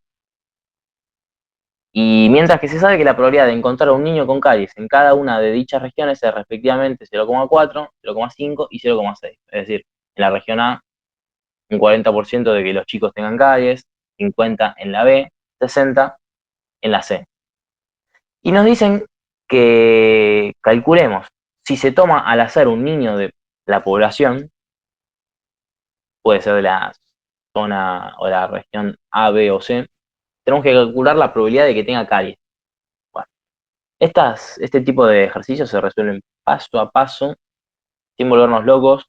Y mientras que se sabe que la probabilidad de encontrar a un niño con caries en cada una de dichas regiones es respectivamente 0,4, 0,5 y 0,6. Es decir, en la región A, un 40% de que los chicos tengan caries, 50 en la B, 60 en la C. Y nos dicen que calculemos, si se toma al azar un niño de la población, puede ser de la zona o la región A, B o C, tenemos que calcular la probabilidad de que tenga caries. Bueno, este tipo de ejercicios se resuelven paso a paso, sin volvernos locos.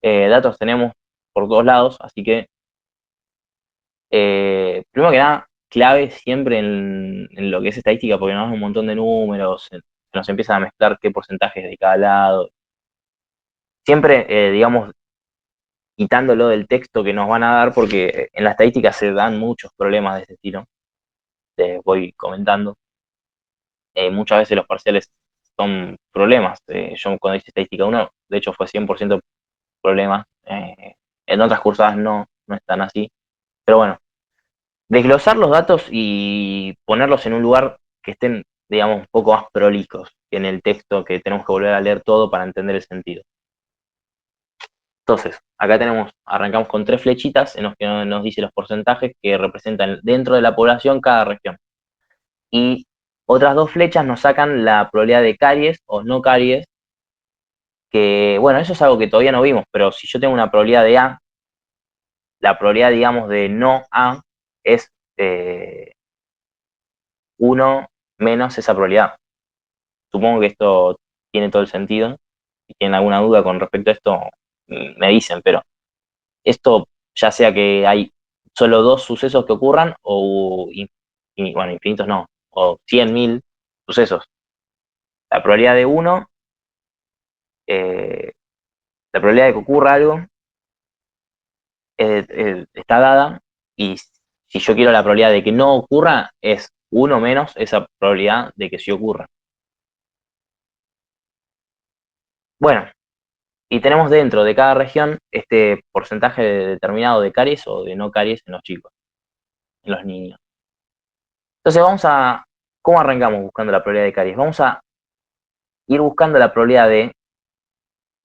Datos tenemos por todos lados, así que, primero que nada, clave siempre en lo que es estadística, porque nos da un montón de números, se nos empieza a mezclar qué porcentajes de cada lado. Siempre, digamos, quitándolo del texto que nos van a dar, porque en la estadística se dan muchos problemas de este estilo, te voy comentando. Muchas veces los parciales son problemas. Yo cuando hice estadística uno de hecho fue 100% problemas. En otras cursadas no, no están así. Pero bueno, desglosar los datos y ponerlos en un lugar que estén, digamos, un poco más prolijos que en el texto que tenemos que volver a leer todo para entender el sentido. Entonces, acá arrancamos con 3 flechitas en los que nos dice los porcentajes que representan dentro de la población cada región. Y Otras dos flechas nos sacan la probabilidad de caries o no caries, que bueno, eso es algo que todavía no vimos, pero si yo tengo una probabilidad de A, la probabilidad, digamos, de no A es 1 menos esa probabilidad. Supongo que esto tiene todo el sentido. Si tienen alguna duda con respecto a esto, me dicen, pero esto, ya sea que hay solo dos sucesos que ocurran, o, bueno, infinitos no, o 100.000 sucesos. La probabilidad de uno, la probabilidad de que ocurra algo está dada, y si yo quiero la probabilidad de que no ocurra, es uno menos esa probabilidad de que sí ocurra. Bueno, y tenemos dentro de cada región este porcentaje determinado de caries o de no caries en los chicos, en los niños. Entonces ¿cómo arrancamos buscando la probabilidad de caries? Vamos a ir buscando la probabilidad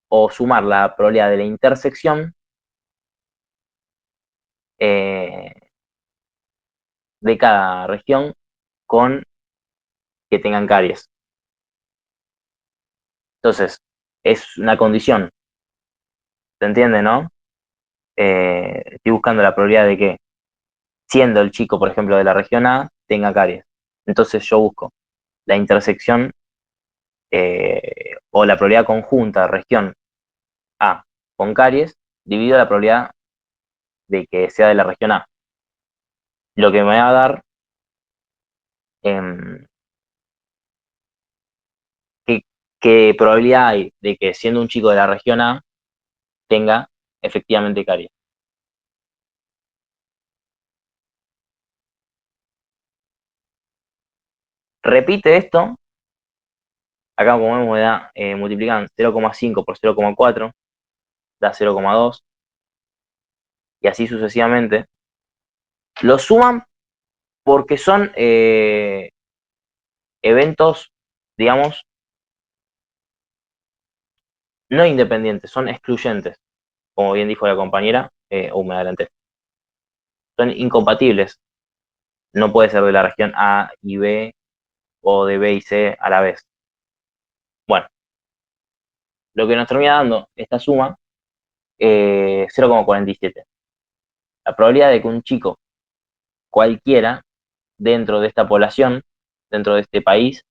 o sumar la probabilidad de la intersección eh, de cada región con que tengan caries. Entonces, es una condición, ¿se entiende, no? Estoy buscando la probabilidad de que, siendo el chico, por ejemplo, de la región A, tenga caries. Entonces yo busco la intersección o la probabilidad conjunta de región A con caries, dividido la probabilidad de que sea de la región A. Lo que me va a dar eh, qué probabilidad hay de que, siendo un chico de la región A, tenga efectivamente caries. Repite esto, acá como vemos da, multiplican 0,5 por 0,4, da 0,2, y así sucesivamente. Lo suman porque son eventos, digamos, no independientes, son excluyentes, como bien dijo la compañera, o me adelanté. Son incompatibles. No puede ser de la región A y B o de B y C a la vez. Bueno, lo que nos termina dando esta suma, 0,47. La probabilidad de que un chico cualquiera dentro de esta población, dentro de este país,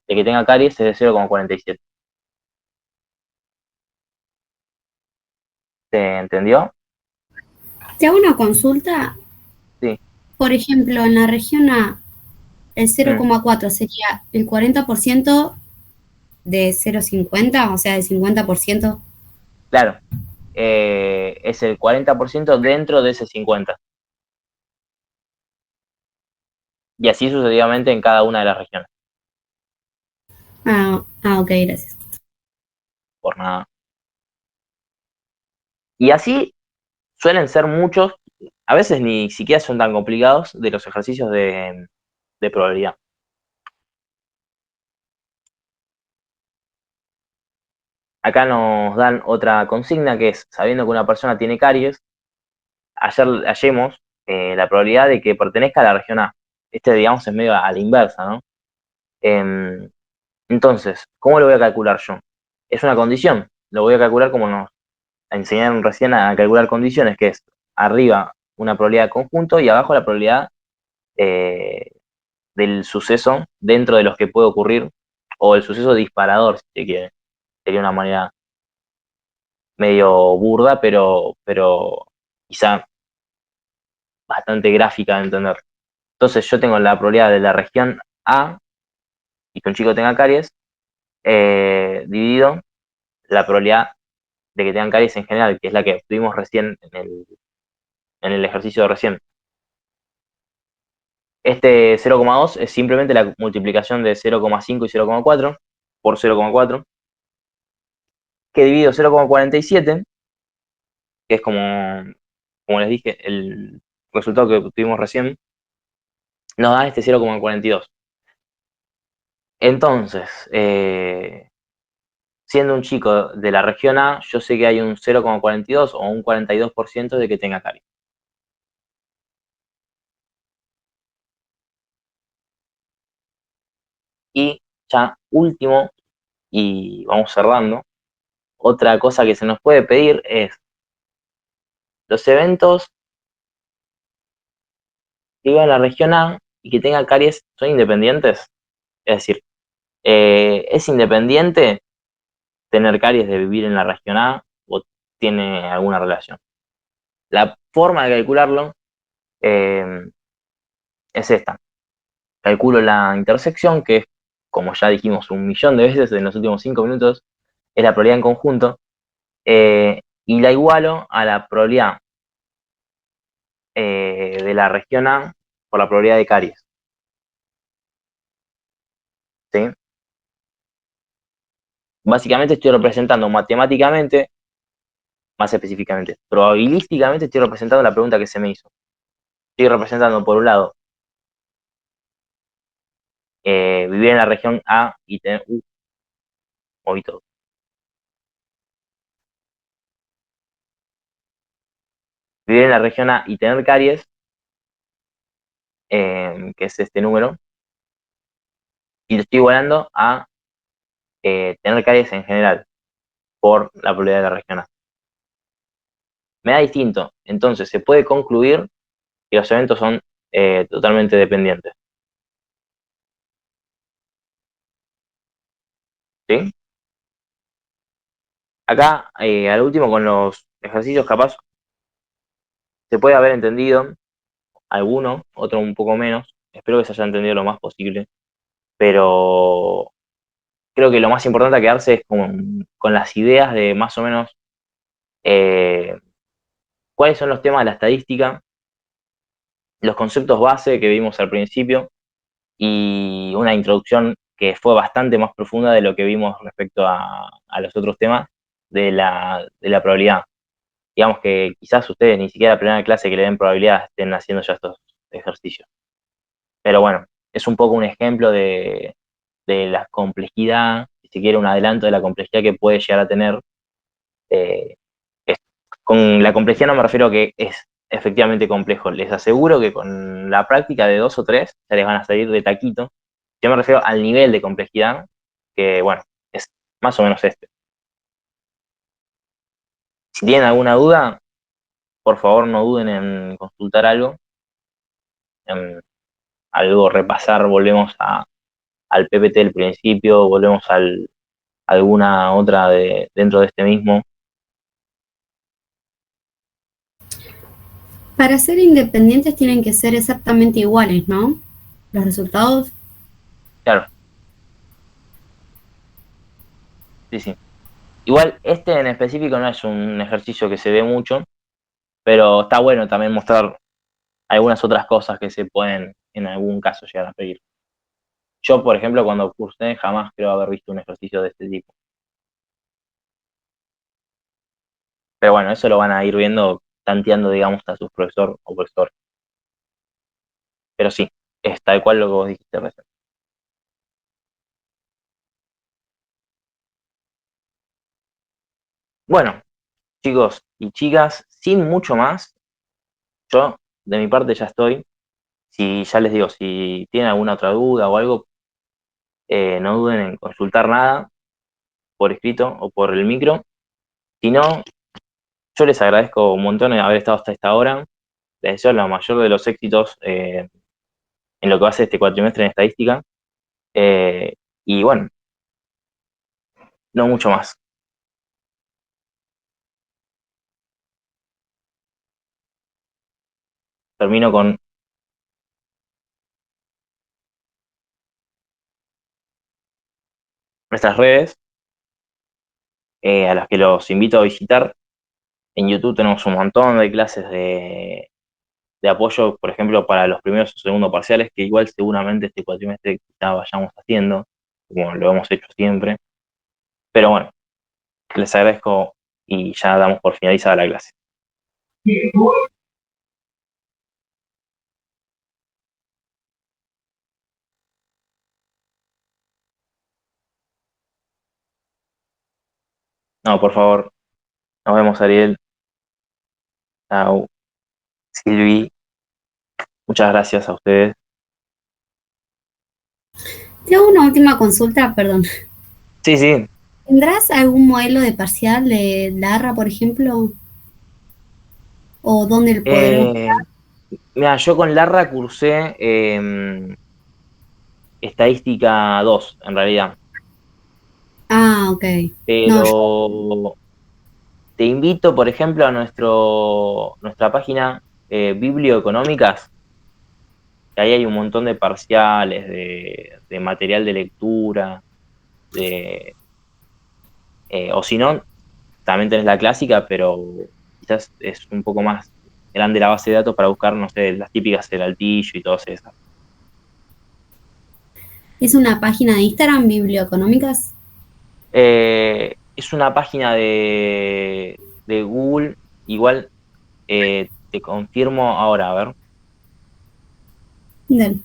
de que tenga caries es de 0,47. ¿Se entendió? Te hago una consulta. Sí. Por ejemplo, en la región A, el Mm, 0,4 sería el 40% de 0,50, o sea, el 50%. claro. Es el 40% dentro de ese 50. Y así sucesivamente en cada una de las regiones. Ok, gracias. Por nada. Y así suelen ser muchos, a veces ni siquiera son tan complicados, de los ejercicios de probabilidad. Acá nos dan otra consigna que es, sabiendo que una persona tiene caries, hallemos la probabilidad de que pertenezca a la región A. Este, digamos, es medio a la inversa, ¿no? Em, entonces, ¿cómo lo voy a calcular yo? Es una condición. Lo voy a calcular como nos enseñaron recién a calcular condiciones, que es arriba una probabilidad de conjunto y abajo la probabilidad eh, del suceso dentro de los que puede ocurrir, o el suceso disparador, si se quiere. Sería una manera medio burda, pero quizá bastante gráfica de entender. Entonces yo tengo la probabilidad de la región A y que un chico tenga caries, dividido la probabilidad de que tengan caries en general, que es la que tuvimos recién en el ejercicio de recién. Este 0,2 es simplemente la multiplicación de 0,5 y 0,4 por 0,4, que dividido 0,47, que es como les dije, el resultado que tuvimos recién, nos da este 0,42. Entonces, siendo un chico de la región A, yo sé que hay un 0,42 o un 42% de que tenga caries. Y ya último, y vamos cerrando, otra cosa que se nos puede pedir es los eventos que vivan en la región A y que tengan caries son independientes. Es decir, ¿es independiente tener caries de vivir en la región A o tiene alguna relación? La forma de calcularlo eh, es esta. Calculo la intersección, que es, como ya dijimos un millón de veces en los últimos 5 minutos, es la probabilidad en conjunto, y la igualo a la probabilidad de la región A por la probabilidad de caries. ¿Sí? Básicamente estoy representando matemáticamente, más específicamente, probabilísticamente estoy representando la pregunta que se me hizo. Estoy representando, por un lado, vivir en la región A y tener... moví todo. Vivir en la región A y tener caries, que es este número, y lo estoy igualando a tener caries en general por la probabilidad de la región A. Me da distinto. Entonces se puede concluir que los eventos son totalmente dependientes. ¿Sí? Acá, al último, con los ejercicios, capaz se puede haber entendido alguno, otro un poco menos. Espero que se haya entendido lo más posible. Pero creo que lo más importante a quedarse es con las ideas de más o menos eh, cuáles son los temas de la estadística, los conceptos base que vimos al principio y una introducción que fue bastante más profunda de lo que vimos respecto a los otros temas de la probabilidad. Digamos que quizás ustedes ni siquiera la primera clase que le den probabilidad estén haciendo ya estos ejercicios. Pero bueno, es un poco un ejemplo de la complejidad, si se quiere un adelanto de la complejidad que puede llegar a tener. eh, con la complejidad no me refiero a que es efectivamente complejo, les aseguro que con la práctica de dos o tres ya les van a salir de taquito. Yo me refiero al nivel de complejidad, que bueno, es más o menos este. Si tienen alguna duda, por favor no duden en consultar algo, en algo repasar, volvemos al PPT del principio, volvemos a alguna otra dentro de este mismo. Para ser independientes tienen que ser exactamente iguales, ¿no? Los resultados. Claro, sí, sí. Igual este en específico no es un ejercicio que se ve mucho, pero está bueno también mostrar algunas otras cosas que se pueden en algún caso llegar a pedir. Yo, por ejemplo, cuando cursé jamás creo haber visto un ejercicio de este tipo. Pero bueno, eso lo van a ir viendo, tanteando, digamos, a sus profesor o profesor. Pero sí, es tal cual lo que vos dijiste recién. Bueno, chicos y chicas, sin mucho más, yo de mi parte ya estoy. Si ya les digo, si tienen alguna otra duda o algo, no duden en consultar nada por escrito o por el micro. Si no, yo les agradezco un montón de haber estado hasta esta hora. Les deseo la mayor de los éxitos en lo que va a ser este cuatrimestre en estadística. Eh, y bueno, no mucho más. Termino con nuestras redes, a las que los invito a visitar. En YouTube tenemos un montón de clases de apoyo, por ejemplo, para los primeros o segundos parciales, que igual seguramente este cuatrimestre ya vayamos haciendo, como lo hemos hecho siempre. Pero bueno, les agradezco y ya damos por finalizada la clase. No, por favor, nos vemos, Ariel. Chao, Silvi. Muchas gracias a ustedes. Tengo una última consulta, perdón. Sí, sí. ¿Tendrás algún modelo de parcial de Larra, por ejemplo? ¿O dónde lo podremos? Eh, Mira, yo con Larra cursé estadística 2 en realidad, Ah, ok. No, yo, pero te invito, por ejemplo, a nuestra página Biblioeconómicas, que ahí hay un montón de parciales, de material de lectura, de, o si no, también tenés la clásica, pero quizás es un poco más grande la base de datos para buscar, no sé, las típicas del altillo y todas esas. es una página de Instagram, Biblioeconómicas. Es una página de Google, igual te confirmo ahora, a ver. Dale.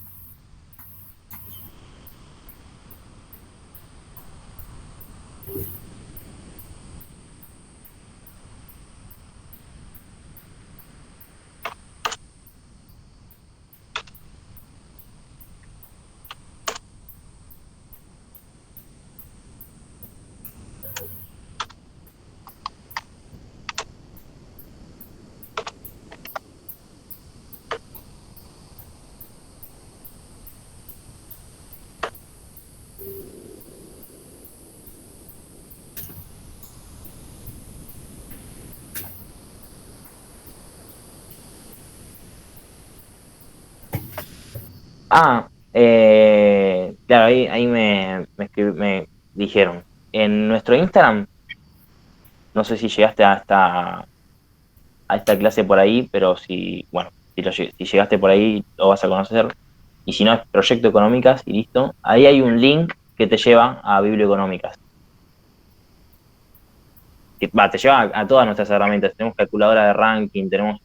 Claro, ahí me dijeron. En nuestro Instagram, no sé si llegaste a esta clase por ahí, pero si, bueno, si llegaste por ahí lo vas a conocer. Y si no, es Proyecto Económicas y listo. Ahí hay un link que te lleva a Biblioeconómicas. Que, te lleva a todas nuestras herramientas. Tenemos calculadora de ranking, tenemos